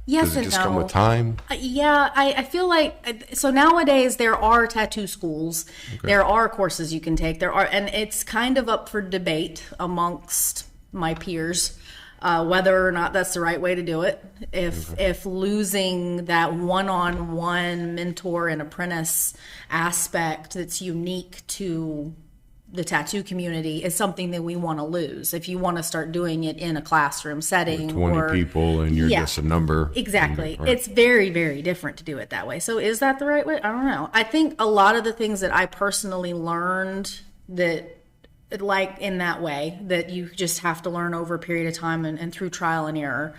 Yes does it and just no. come with time? Yeah, I feel like, so nowadays there are tattoo schools, there are courses you can take, and it's kind of up for debate amongst my peers, whether or not that's the right way to do it. If losing that one-on-one mentor and apprentice aspect that's unique to the tattoo community is something that we want to lose. If you want to start doing it in a classroom setting, 20 people and you're Yeah. just a number. Exactly. Right. It's very, very different to do it that way. So is that the right way? I don't know. I think a lot of the things that I personally learned that like in that way, that you just have to learn over a period of time and through trial and error.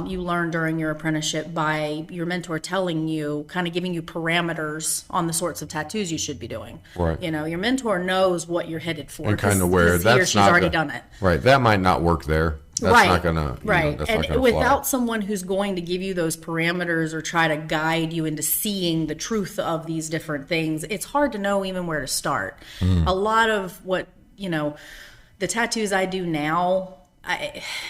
You learn during your apprenticeship by your mentor telling you, kind of giving you parameters on the sorts of tattoos you should be doing. Right. Your mentor knows what you're headed for. And kind of where he or that's she's not already the- done it. Right. That might not work there. That's not gonna. Right. That's And not gonna without fly. someone who's going to give you those parameters or try to guide you into seeing the truth of these different things, it's hard to know even where to start. A lot of what, the tattoos I do now,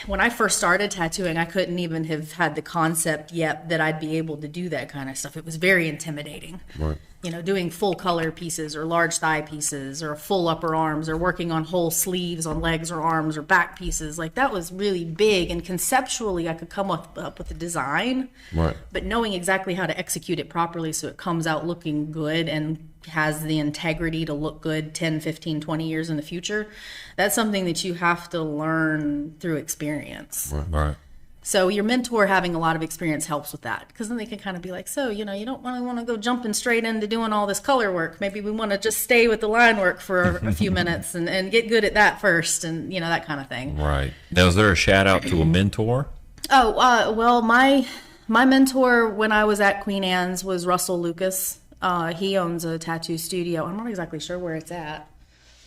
when I first started tattooing, I couldn't even have had the concept yet that I'd be able to do that kind of stuff. It was very intimidating. Right. Doing full color pieces or large thigh pieces or full upper arms or working on whole sleeves on legs or arms or back pieces. Like that was really big, and conceptually I could come up with a design, Right. but knowing exactly how to execute it properly so it comes out looking good and has the integrity to look good 10, 15, 20 years in the future, that's something that you have to learn through experience. Right. So your mentor having a lot of experience helps with that, because then they can kind of be like, so, you don't really want to go jumping straight into doing all this color work. Maybe we want to just stay with the line work for a few minutes and get good at that first, and, that kind of thing. Right. Now, is there a shout out to a mentor? Oh, well, my mentor when I was at Queen Anne's was Russell Lucas. He owns a tattoo studio. I'm not exactly sure where it's at.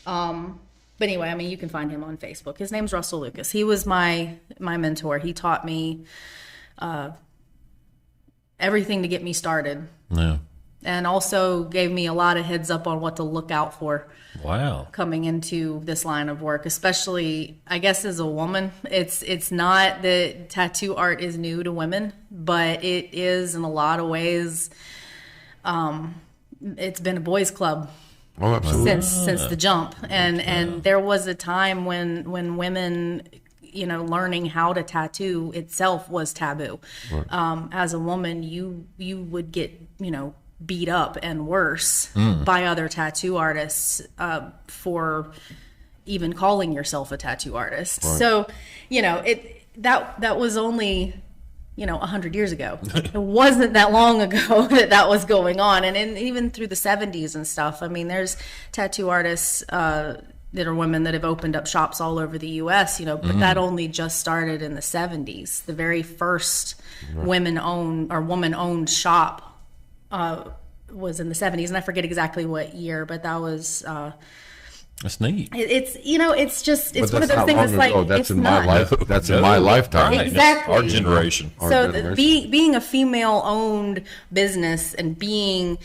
But anyway, you can find him on Facebook. His name's Russell Lucas. He was my mentor. He taught me everything to get me started. No. and also gave me a lot of heads up on what to look out for. Wow. Coming into this line of work, especially, I guess, as a woman. It's not that tattoo art is new to women, but it is in a lot of ways. It's been a boys' club since the jump, and there was a time when women, learning how to tattoo itself was taboo. Right. As a woman, you would get beat up and worse by other tattoo artists for even calling yourself a tattoo artist. Right. So, that was only 100 years ago. It wasn't that long ago that was going on, and even through the 70s and stuff. I mean, there's tattoo artists that are women that have opened up shops all over the U.S. But that only just started in the 70s. The very first woman-owned shop was in the 70s, and I forget exactly what year, but that was that's neat. It's one of those things that's like that's in my life. That's in my lifetime. Right. Exactly. Our generation. Being a female-owned business and being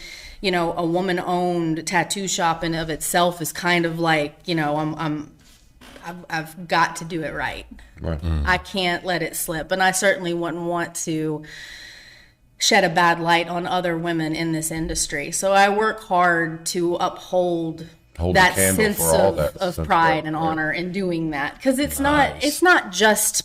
a woman-owned tattoo shop in of itself is kind of like I've got to do it right. Right. I can't let it slip, and I certainly wouldn't want to shed a bad light on other women in this industry. So I work hard to uphold that sense of pride and honor in doing that, because it's not just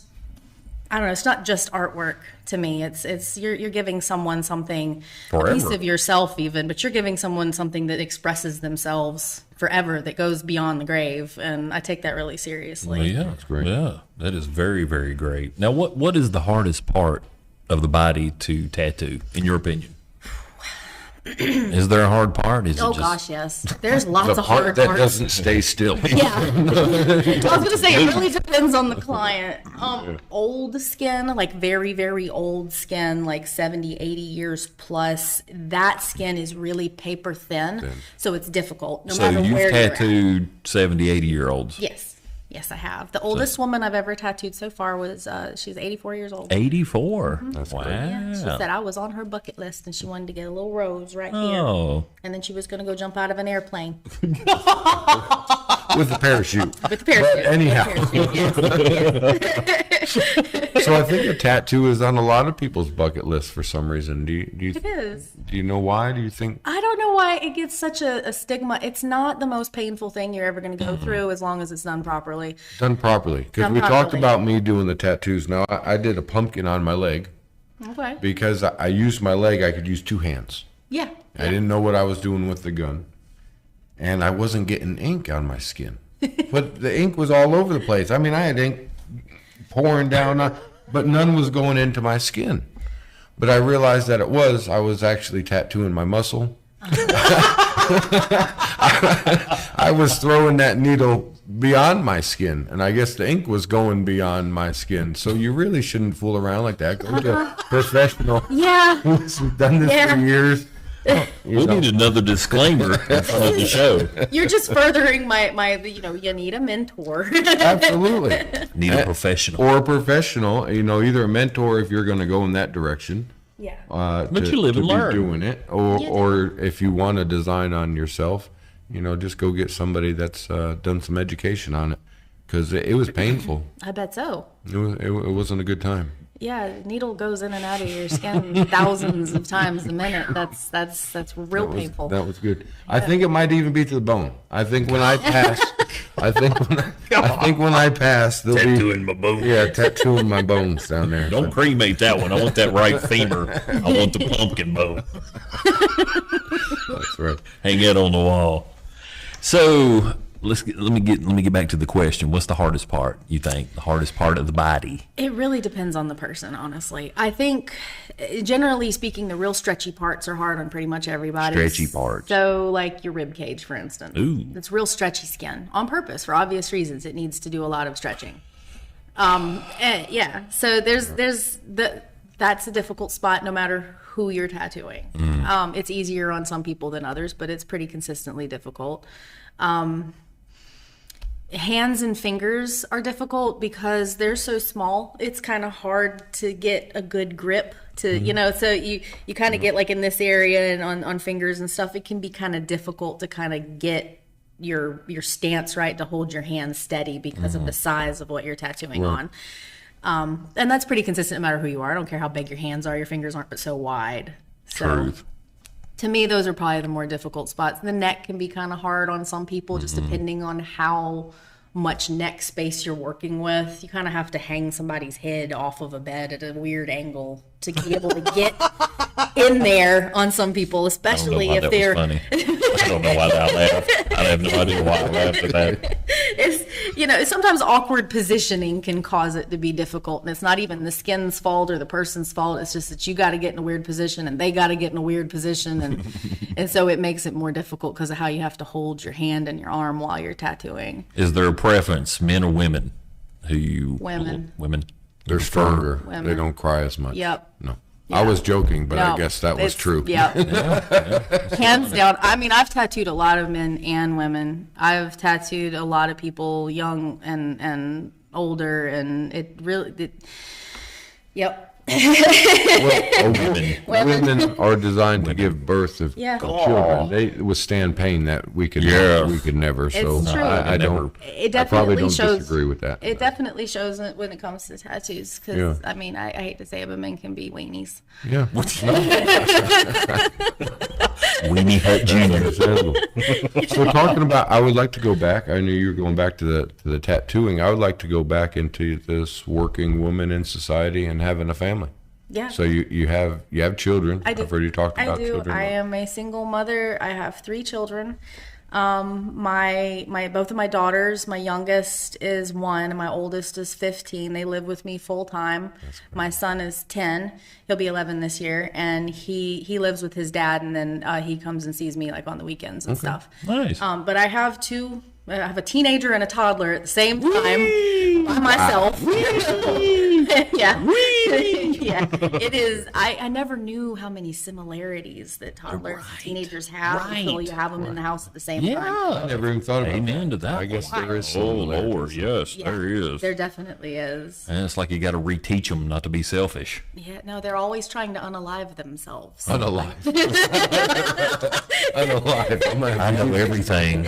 it's not just artwork to me. It's you're giving someone something, forever. A piece of yourself even, but you're giving someone something that expresses themselves forever, that goes beyond the grave, and I take that really seriously. Well, yeah, that's great. Yeah, that is very, very great. Now, what is the hardest part of the body to tattoo, in your opinion? Is there a hard part? Gosh, yes. There's lots of hard that parts. doesn't stay still. Yeah. I was going to say, it really depends on the client. Old skin, like very, very old skin, like 70, 80 years plus, that skin is really paper thin. So it's difficult, no matter where you're at. So you've tattooed 70, 80-year-olds? Yes, I have. The oldest woman I've ever tattooed so far was, she's 84 years old. 84? Mm-hmm. That's wow. great. Yeah, she said I was on her bucket list, and she wanted to get a little rose right here. Oh. And then she was going to go jump out of an airplane. With a parachute. With the parachute. But anyhow. Yes. So I think a tattoo is on a lot of people's bucket list for some reason. It is. Do you know why? Do you think? I don't know why it gets such a stigma. It's not the most painful thing you're ever going to go through, as long as it's done properly. Done properly. Because we talked about me doing the tattoos. Now, I did a pumpkin on my leg. Okay. Because I used my leg, I could use two hands. Yeah. I didn't know what I was doing with the gun. And I wasn't getting ink on my skin. But the ink was all over the place. I mean, I had ink pouring down, but none was going into my skin. But I realized that I was actually tattooing my muscle. I was throwing that needle beyond my skin, and I guess the ink was going beyond my skin. So you really shouldn't fool around like that. Go to a professional. Yeah. Who's done this for years. We need another disclaimer in front of the show. You're just furthering my you need a mentor. Absolutely. Need a professional. Or a professional, either a mentor if you're going to go in that direction. Yeah. But you live and learn. Doing it, or if you want to design on yourself, just go get somebody that's done some education on it, because it was painful. I bet so. It wasn't a good time. Yeah, needle goes in and out of your skin thousands of times a minute. That's real painful. That was good. I think it might even be to the bone. I think when I pass, I think when I pass, there'll Tattooing my bones. Yeah, tattooing my bones down there. Don't cremate that one. I want that right femur. I want the pumpkin bone. That's right. Hang it on the wall. So let me get back to the question. What's the hardest part, you think? The hardest part of the body? It really depends on the person, honestly. I think, generally speaking, the real stretchy parts are hard on pretty much everybody. Stretchy parts. So, like your rib cage, for instance. Ooh. It's real stretchy skin on purpose for obvious reasons. It needs to do a lot of stretching. Yeah. So that's a difficult spot, no matter who you're tattooing. It's easier on some people than others, but it's pretty consistently difficult. Hands and fingers are difficult because they're so small. It's kind of hard to get a good grip to, so you kind of get like in this area and on fingers and stuff, it can be kind of difficult to kind of get your stance right to hold your hand steady because of the size of what you're tattooing on. And that's pretty consistent no matter who you are. I don't care how big your hands are, your fingers aren't but so wide. So Truth. to me, those are probably the more difficult spots. The neck can be kind of hard on some people, just depending on how much neck space you're working with. You kind of have to hang somebody's head off of a bed at a weird angle to be able to get in there on some people, especially if they're... funny. I don't know why I laughed. I have no idea why I laughed at that. It's, sometimes awkward positioning can cause it to be difficult, and it's not even the skin's fault or the person's fault. It's just that you got to get in a weird position, and they got to get in a weird position, and so it makes it more difficult because of how you have to hold your hand and your arm while you're tattooing. Is there a preference, men or women? Women. They're stronger. Women. They don't cry as much. Yep. No. Yeah. I was joking, but I No, guess that was true. Yeah. Hands down. I mean, I've tattooed a lot of men and women. I've tattooed a lot of people young and older, and it really, yep. Women are designed to give birth to Yeah. children. They withstand pain that we could never. So It's true. I don't. It I probably definitely don't shows. disagree with that. It definitely shows it when it comes to tattoos. Because Yeah. I mean, I hate to say it, but men can be weenies. Yeah. Weenie Hut Jr. Understandable. So talking about, I would like to go back. I knew you were going back to the tattooing. I would like to go back into this working woman in society and having a family. Yeah. So you have children. I do. I've heard you talk about I do. children. I am a single mother. I have 3 children. My both of my daughters, my youngest is 1 and my oldest is 15. They live with me full time. My son is 10. He'll be 11 this year, and he lives with his dad, and then he comes and sees me like on the weekends and stuff. Nice. But I have 2. I have a teenager and a toddler at the same time by myself. Yeah. Yeah. It is. I never knew how many similarities that toddlers and teenagers have until you have them in the house at the same time. I never even thought about Amen to that. I guess there is Oh, similarities. Lord, yes, Yeah, there is. There definitely is. And it's like you got to reteach them not to be selfish. Yeah, no, they're always trying to unalive themselves. Unalive. Unalive. I know everything.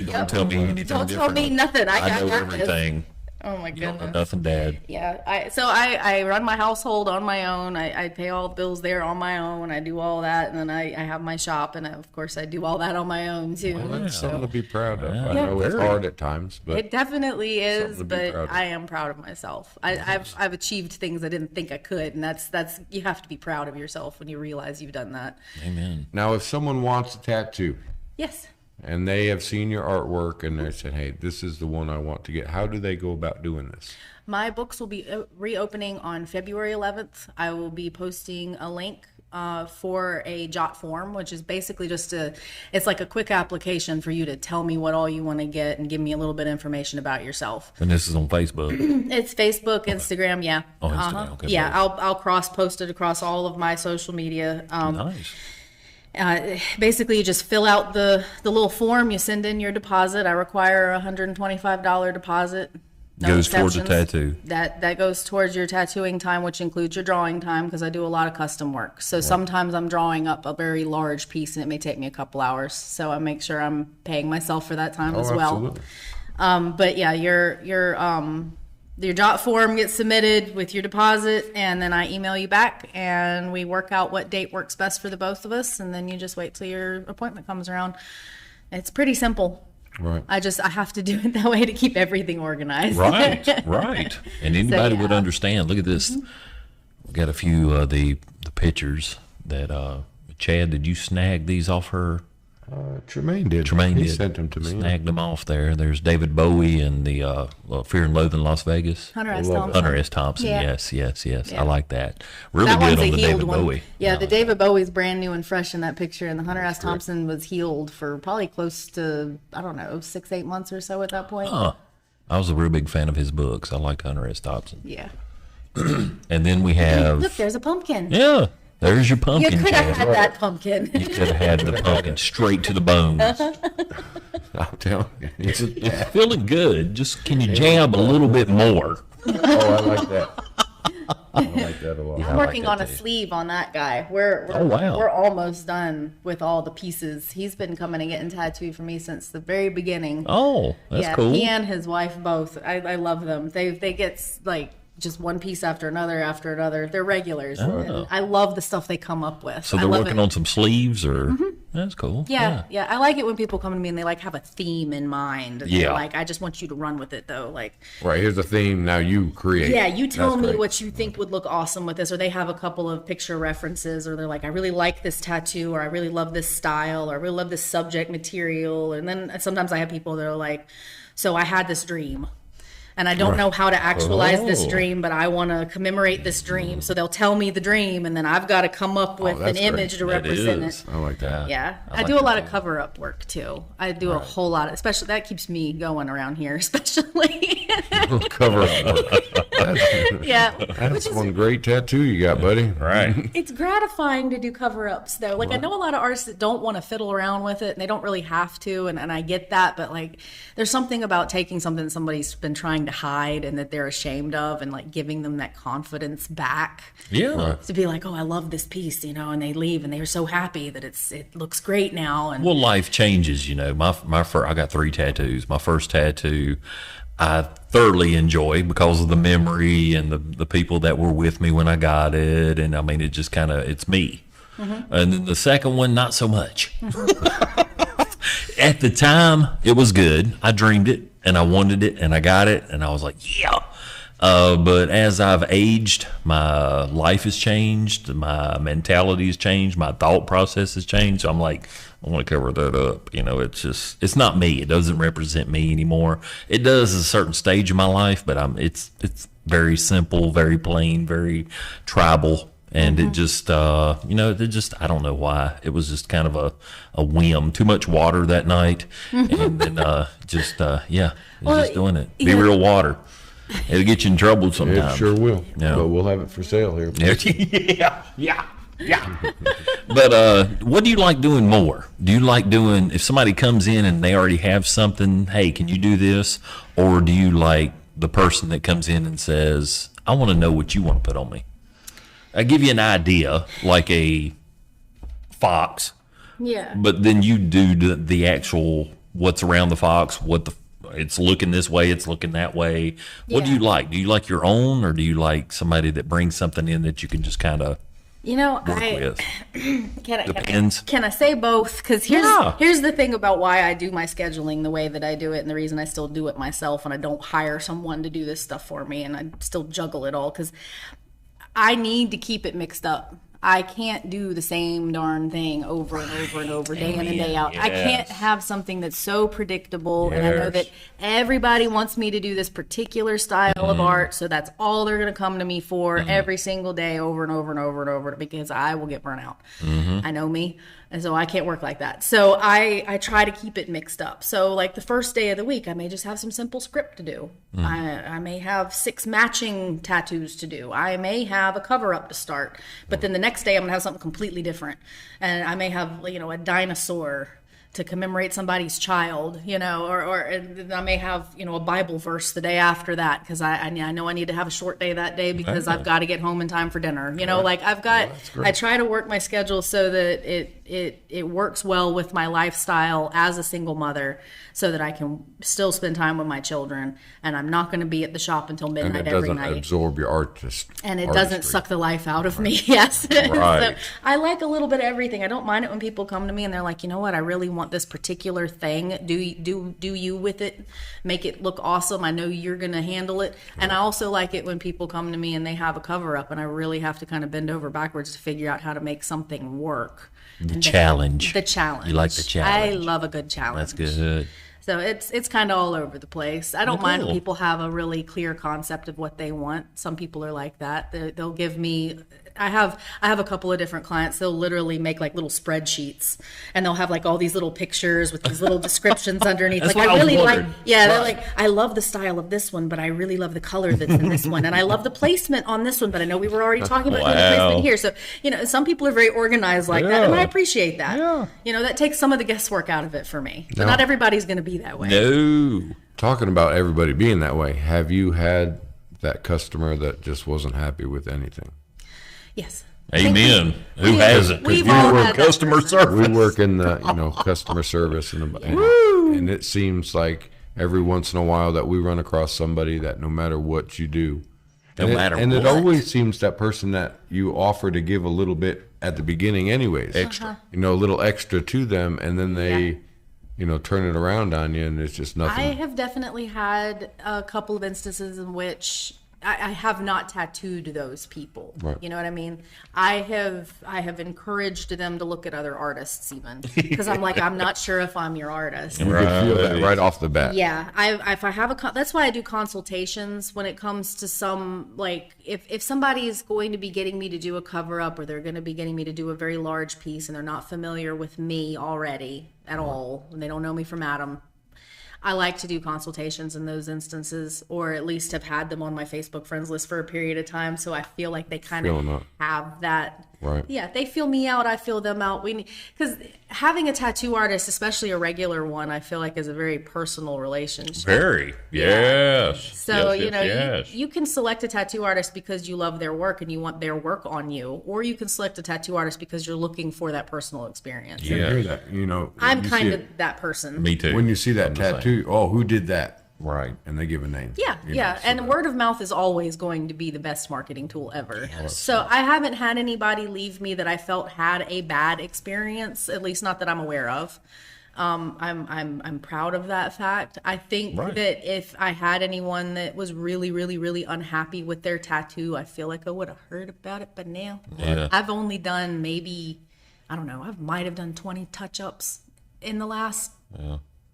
Don't tell me anything Don't tell different. me nothing. I I know got this. everything. Oh my You don't know goodness. nothing, Dad. Yeah, I run my household on my own. I pay all the bills there on my own. I do all that, and then I have my shop, and of course I do all that on my own too. That's something to be proud of. I Yeah. know it's Very. hard at times, but It definitely is, Something to be but proud of. I am proud of myself. I've achieved things I didn't think I could, and that's you have to be proud of yourself when you realize you've done that. Amen. now if someone wants a tattoo Yes. and they have seen your artwork and they said, hey, this is the one I want to get, how do they go about doing this? My books will be reopening on February 11th. I will be posting a link for a jot form, which is basically just it's like a quick application for you to tell me what all you want to get and give me a little bit of information about yourself. And this is on Facebook. It's Facebook, Instagram, yeah. Oh, Instagram, okay, Yeah, both. I'll cross post it across all of my social media. Nice. Basically, you just fill out the little form. You send in your deposit. I require a $125 deposit. No Goes towards a exceptions. tattoo. That goes towards your tattooing time, which includes your drawing time, because I do a lot of custom work. So sometimes I'm drawing up a very large piece, and it may take me a couple hours. So I make sure I'm paying myself for that time as well. Absolutely. But yeah, your jot form gets submitted with your deposit, and then I email you back, and we work out what date works best for the both of us, and then you just wait till your appointment comes around. It's pretty simple. Right. I have to do it that way to keep everything organized. Right, right. And anybody would yeah. understand. Look at this. We got a few of the pictures that Chad, did you snag these off her? Tremaine did. Tremaine he did. sent them to me. Snagged them off there. There's David Bowie and the Fear and Loathing Las Vegas. Hunter S. love it. Thompson. Hunter S. Thompson. Yeah. Yes. Yeah. I like that. Really That good one's a on the healed David one. Bowie. Yeah, the David Bowie's brand new and fresh in that picture, and the Hunter S. Thompson was healed for probably close to, I don't know, 6-8 months or so at that point. Huh. I was a real big fan of his books. I liked Hunter S. Thompson. Yeah. And then we have, Look, there's a pumpkin. yeah, there's your You pumpkin, could have Chad. had that pumpkin. You could have had the pumpkin straight to the bones. I'm telling you. It's feeling good. Just can you jab a little bit more? Oh, I like that. I like that a lot. I'm working on a sleeve on that guy. We're almost done with all the pieces. He's been coming and getting tattooed for me since the very beginning. Oh, that's cool. He and his wife both. I love them. They get like just one piece after another. They're regulars. Oh. And I love the stuff they come up with. So they're working on some sleeves, or that's cool. Yeah. I like it when people come to me and they like have a theme in mind. And Yeah. they're like, I just want you to run with it though. Like, Right, here's the theme. Now you create. yeah, you tell That's me great. what you think would look awesome with this, or they have a couple of picture references, or they're like, I really like this tattoo, or I really love this style, or I really love this subject material. And then sometimes I have people that are like, so I had this dream. And I don't know how to actualize this Oh. dream, but I want to commemorate this dream. So they'll tell me the dream, and then I've got to come up with an that's great. image to That represent is. it. I like that. Yeah, I like do a that lot of too. cover-up work too. I do a whole lot, especially that keeps me going around here, especially. Cover up work. Yeah, That's one great tattoo you got, buddy. Right. it's gratifying to do cover-ups though. Like I know a lot of artists that don't want to fiddle around with it, and they don't really have to, and I get that. But like, there's something about taking something somebody's been trying to hide and that they're ashamed of, and like giving them that confidence back. Yeah. To be like, oh, I love this piece, and they leave and they're so happy that it looks great now. And Well, life changes, I got 3 tattoos. My first tattoo, I thoroughly enjoy because of the memory and the people that were with me when I got it. And I mean, it just it's me. And then the second one, not so much. At the time, it was good. I dreamed it and I wanted it and I got it and I was like, yeah. But as I've aged, my life has changed, my mentality has changed, my thought process has changed. So I'm like, I want to cover that up. It's not me. It doesn't represent me anymore. It does at a certain stage of my life, but it's very simple, very plain, very tribal. And it just, I don't know why. It was just kind of a whim. Too much water that night. And then just doing it. Be real water. It'll get you in trouble sometimes. It sure will. Yeah. But we'll have it for sale here. Yeah. But what do you like doing more? Do you like doing, if somebody comes in and they already have something, hey, can you do this? Or do you like the person that comes in and says, I want to know what you want to put on me? I give you an idea, like a fox, yeah. but then you do the actual what's around the fox, it's looking this way, it's looking that way. What do you like? Do you like your own, or do you like somebody that brings something in that you can just kind of work with? Depends. Can I say both? Because here's the thing about why I do my scheduling the way that I do it, and the reason I still do it myself, and I don't hire someone to do this stuff for me, and I still juggle it all, because I need to keep it mixed up. I can't do the same darn thing over and over and over, day in and day out. Yes. I can't have something that's so predictable, and I know that everybody wants me to do this particular style of art, so that's all they're going to come to me for every single day, over and over and over and over, because I will get burnt out. I know me, and so I can't work like that. So I try to keep it mixed up. So like the first day of the week, I may just have some simple script to do. I may have 6 matching tattoos to do. I may have a cover up to start, but then the next day I'm gonna have something completely different, and I may have a dinosaur to commemorate somebody's child, or I may have a Bible verse the day after that, because I know I need to have a short day that day because I've got to get home in time for dinner. Like I try to work my schedule so that it works well with my lifestyle as a single mother, so that I can still spend time with my children, and I'm not going to be at the shop until midnight every night. And it doesn't absorb your artistry. And it doesn't suck the life out of me. Yes. Right. So I like a little bit of everything. I don't mind it when people come to me and they're like, you know what, I really want this particular thing. Do you with it? Make it look awesome. I know you're going to handle it. And I also like it when people come to me and they have a cover up, and I really have to kind of bend over backwards to figure out how to make something work. The challenge. You like the challenge. I love a good challenge. That's good. So it's kind of all over the place. I don't mind when people have a really clear concept of what they want. Some people are like that. They'll give me I have a couple of different clients. They'll literally make like little spreadsheets, and they'll have like all these little pictures with these little descriptions underneath. That's like what I really I was like, wondering. yeah, they're like, I love the style of this one, but I really love the color that's in this one, and I love the placement on this one, but I know we were already talking about the placement here. So some people are very organized like that, and I appreciate that. Yeah. That takes some of the guesswork out of it for me. But not everybody's going to be that way. No. Talking about everybody being that way, have you had that customer that just wasn't happy with anything? Yes. Amen. Who hasn't? We've We all work had that customer service. We work in the customer service, and it seems like every once in a while that we run across somebody that no matter what you do, it always seems that person that you offer to give a little bit at the beginning anyways, Extra. a little extra to them, and then they turn it around on you, and it's just nothing. I have definitely had a couple of instances in which I have not tattooed those people. Right. You know what I mean? I have encouraged them to look at other artists even, because I'm like, I'm not sure if I'm your artist. You could feel that right off the bat. Yeah, if I have that's why I do consultations when it comes to some, like, if somebody is going to be getting me to do a cover up, or they're going to be getting me to do a very large piece, and they're not familiar with me already at all, and they don't know me from Adam, I like to do consultations in those instances, or at least have had them on my Facebook friends list for a period of time, so I feel like they kind of have that. Right. Yeah, they feel me out, I feel them out. Because having a tattoo artist, especially a regular one, I feel like is a very personal relationship. Very. Yes. So, yes. you can select a tattoo artist because you love their work and you want their work on you, or you can select a tattoo artist because you're looking for that personal experience. You hear that, I'm you kind see of that person. Me too. when you see that tattoo. Oh, who did that? Right. And they give a name. Yeah. And word of mouth is always going to be the best marketing tool ever. So I haven't had anybody leave me that I felt had a bad experience, at least not that I'm aware of. I'm proud of that fact. I think that if I had anyone that was really, really, really unhappy with their tattoo, I feel like I would have heard about it by now. Yeah. I've only done maybe, I don't know, I might have done 20 touch-ups in the last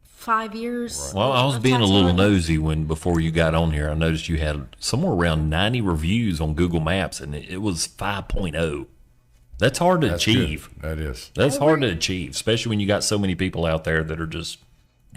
5 years. Well, I was being a little nosy before you got on here. I noticed you had somewhere around 90 reviews on Google Maps, and it was 5.0. That's hard to achieve. Good. That is. That's hard to achieve, especially when you got so many people out there that are just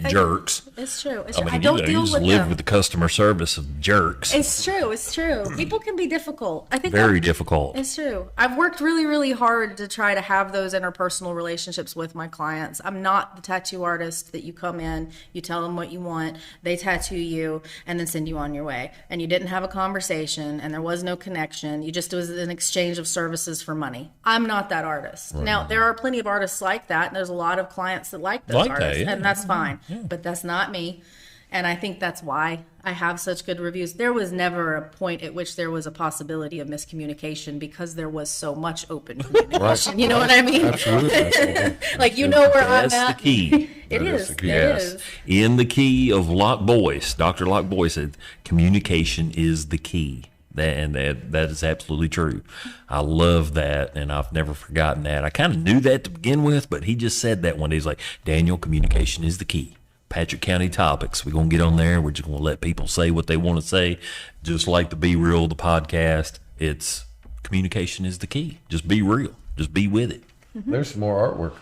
jerks. It's true. I mean, don't you deal just with live them. with the customer service of jerks. It's true. People can be difficult. I think Very difficult. It's true. I've worked really, really hard to try to have those interpersonal relationships with my clients. I'm not the tattoo artist that you come in, you tell them what you want, they tattoo you, and then send you on your way. And you didn't have a conversation, and there was no connection. It was an exchange of services for money. I'm not that artist. Right. Now, there are plenty of artists like that, and there's a lot of clients that like those artists, and that's fine. Yeah. But that's not me. And I think that's why I have such good reviews. There was never a point at which there was a possibility of miscommunication because there was so much open communication. You know what I mean? Absolutely. Like, where I'm at. That's the key. It is. The key. It is. In the key of Locke Boyce, Dr. Locke Boyce said, communication is the key. That is absolutely true. I love that, and I've never forgotten that. I kind of knew that to begin with, but he just said that one day. He's like, Daniel, communication is the key. Patrick County Topics. We're going to get on there. We're just going to let people say what they want to say. Just like the Be Real, the podcast. It's communication is the key. Just be real. Just be with it. There's some more artwork.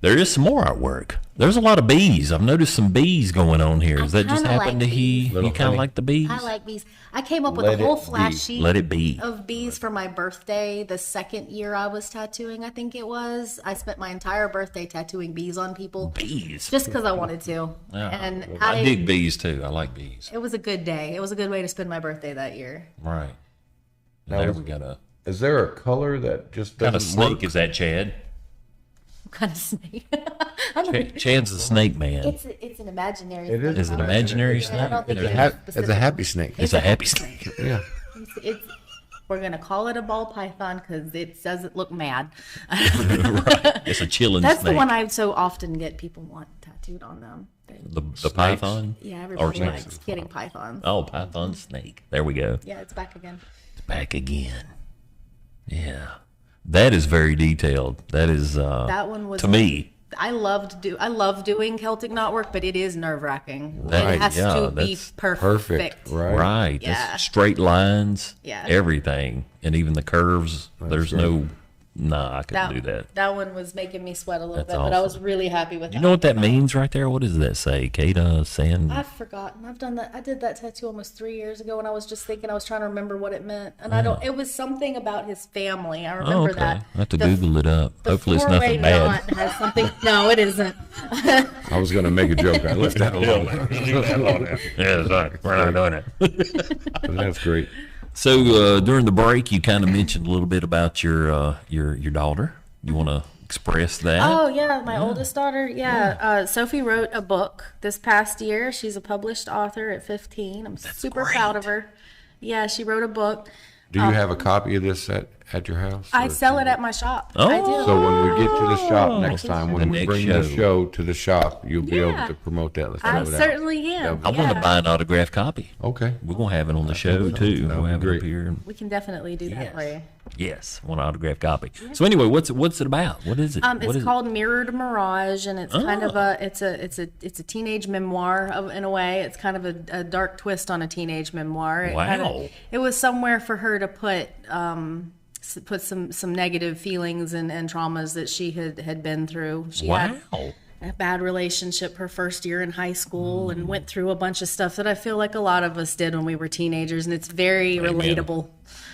There is some more artwork. There's a lot of bees. I've noticed some bees going on here. Does that just happen to you kind of like the bees? I like bees. I came up with a whole flash sheet of bees for my birthday. The second year I was tattooing, I think it was. I spent my entire birthday tattooing bees on people. Bees? Just because I wanted to. Yeah. And I dig bees too. I like bees. It was a good day. It was a good way to spend my birthday that year. Right. Now, there we got a... Is there a color that just doesn't What kind of snake work? is that, Chad? What kind of snake? Chad's the snake man. It's an imaginary It snake. is an imaginary snake? It's a happy snake. It's a happy snake. Yeah. We're going to call it a ball python because it doesn't look mad. Right. It's a chilling That's snake. the one I so often get people want tattooed on them. The python? Yeah, everybody likes getting pythons. Oh, python snake. There we go. Yeah, it's back again. It's back again. Yeah. That is very detailed. That is, that one was to me, I love doing Celtic knot work, but it is nerve wracking. Right, It has yeah, to be that's perfect. Right. Right. Yeah. It's straight lines. Yeah. Everything. And even the curves. There's no, I couldn't do that. That one was making me sweat a little That's bit, but I awesome. was really happy with that. You know what that means right there? What does that say? Kata Sand? I've forgotten. I've done that. I did that tattoo almost 3 years ago, and I was just thinking. I was trying to remember what it meant, and I don't. It was something about his family. I remember that. I have to The- Google it up. The Hopefully it's four-way nothing bad. knot has something. No, it isn't. I was going to make a joke. I left that alone. Yeah, sorry. We're not doing it. But that's great. So during the break, you kind of mentioned a little bit about your daughter. You want to express that? Oh yeah, my oldest daughter. Yeah, Sophie wrote a book this past year. She's a published author at 15. I'm super great. proud of her. Yeah, she wrote a book. Do you have a copy of this at your house? I or- sell it at my shop. Oh. I do. So when we get to the shop next time, when The we next bring the show. show to the shop, you'll be able Yeah. to promote that. Let's I throw it out. certainly am. I want to Yeah. buy an autographed copy. Okay. We're going to have it on the show, too. That'd We'll be have it great. up here. We can definitely do that for you. Yes, I want an autographed copy. So anyway, what's it about? What is it? What It's is called Mirrored Mirage, and it's kind of it's a teenage memoir in a way. It's kind of a dark twist on a teenage memoir. Wow. It was somewhere for her to put some negative feelings and traumas that she had been through. She had Wow. a bad relationship her first year in high school and went through a bunch of stuff that I feel like a lot of us did when we were teenagers, and it's very relatable.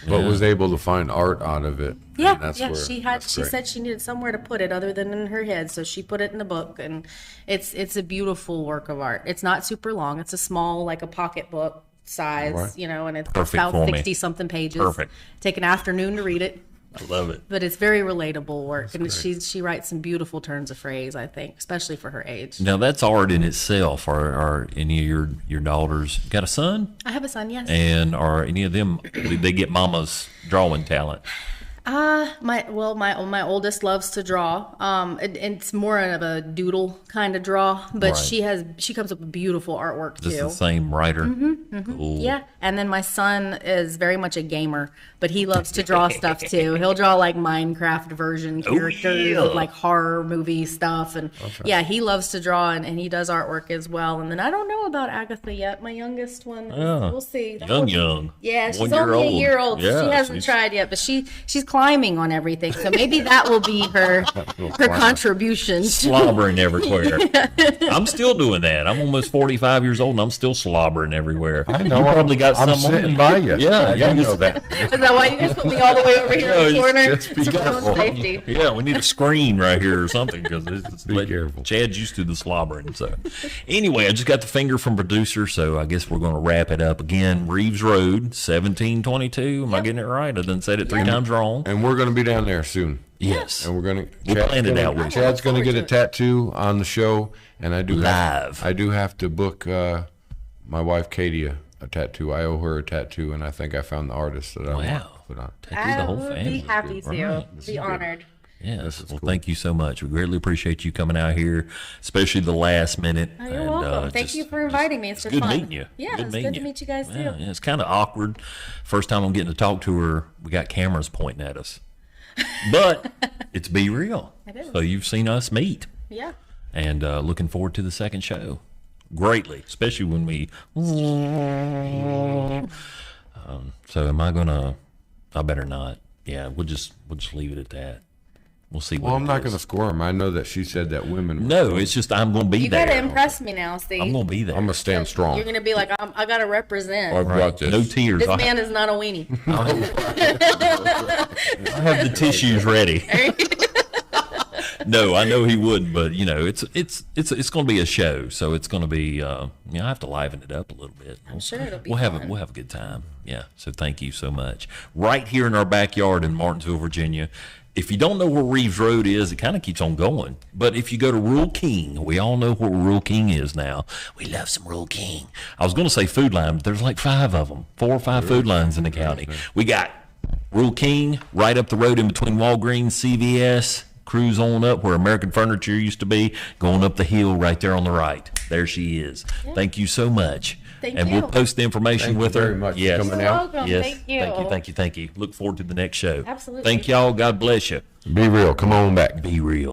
But was able to find art out of it. Yeah, and that's yeah. where- She that's great. said she needed somewhere to put it other than in her head, so she put it in a book, and it's a beautiful work of art. It's not super long. It's a small, like a pocketbook size, Right. and it's Perfect about for me. 60 something pages. Perfect. Take an afternoon to read it. I love it. But it's very relatable work, and she writes some beautiful turns of phrase, I think, especially for her age. Now that's art in itself. Are any of your daughters got a son? I have a son, yes. And are any of them? Did they get mama's drawing talent? My oldest loves to draw. It's more of a doodle kind of draw, but Right. she comes up with beautiful artwork Just too. the same writer. Cool. Yeah, and then my son is very much a gamer, but he loves to draw stuff too. He'll draw like Minecraft version characters yeah. with like horror movie stuff, and yeah, he loves to draw, and he does artwork as well. And then I don't know about Agatha yet, my youngest one. We'll see. Young. Yeah, she's 1 year only a old. year old. So Yeah, she hasn't she's- tried yet, but she's climbing on everything. So maybe that will be her contribution. Slobbering everywhere. I'm still doing that. I'm almost 45 years old and I'm still slobbering everywhere. I know. You probably got I'm some on sitting me. by you. Yeah, I you know that. Is that why you guys put me all the way over here in the No, corner? just be It's for my own careful. safety. Yeah, we need a screen right here or something because it's Be careful. Chad's used to the slobbering. So, anyway, I just got the finger from producer, so I guess we're going to wrap it up again. Reeves Road, 1722. Am I getting it right? I didn't say it three times wrong. And we're going to be down there soon. Yes. And we're going We'll to. plan it out with you. Chad's going to get a tattoo on the show, and I do Live. I do have to book my wife Katie a tattoo. I owe her a tattoo, and I think I found the artist that I want to Wow. put on. Tattoo the I whole would family. be happy to. Right. Be honored. Yes. Well, thank you so much. We greatly appreciate you coming out here, especially the last minute. Oh, you're welcome. Thank you for inviting me. It's been good fun. meeting you. Yeah, it's meeting good to meet you guys too. Yeah, it's kind of awkward. First time I'm getting to talk to her, we got cameras pointing at us. But it's Be Real. It is. So you've seen us meet. Yeah. And looking forward to the second show. Greatly, especially when we. So am I gonna? I better not. Yeah, we'll just leave it at that. We'll see. Well, what I'm it not is. going to squirm. I know that she said that women. No, it's just I'm gonna be You there. gotta impress me now, Steve. I'm gonna be there. I'm going to stand strong. You're gonna be like, I gotta represent. I've got this. No tears. This I man is not a weenie. have the tissues ready. No, I know he would, but it's going to be a show, so it's going to be I have to liven it up a little bit. I'm sure it'll be We'll have fun. we'll have a good time. Yeah. So thank you so much. Right here in our backyard in Martinsville, Virginia. If you don't know where Reeves Road is, it kind of keeps on going. But if you go to Rural King, we all know where Rural King is now. We love some Rural King. I was going to say Food Line, but there's like 5 of them, 4 or 5 food lines in the county. We got Rural King right up the road in between Walgreens, CVS. Cruise on up where American Furniture used to be, going up the hill right there on the right. There she is. Thank you so much. Thank and you. we'll post the information Thank with you her. very much for Yes. coming You're out. welcome. Yes. Thank you. Thank you. Look forward to the next show. Absolutely. Thank y'all. God bless you. Be real. Come on back. Be real.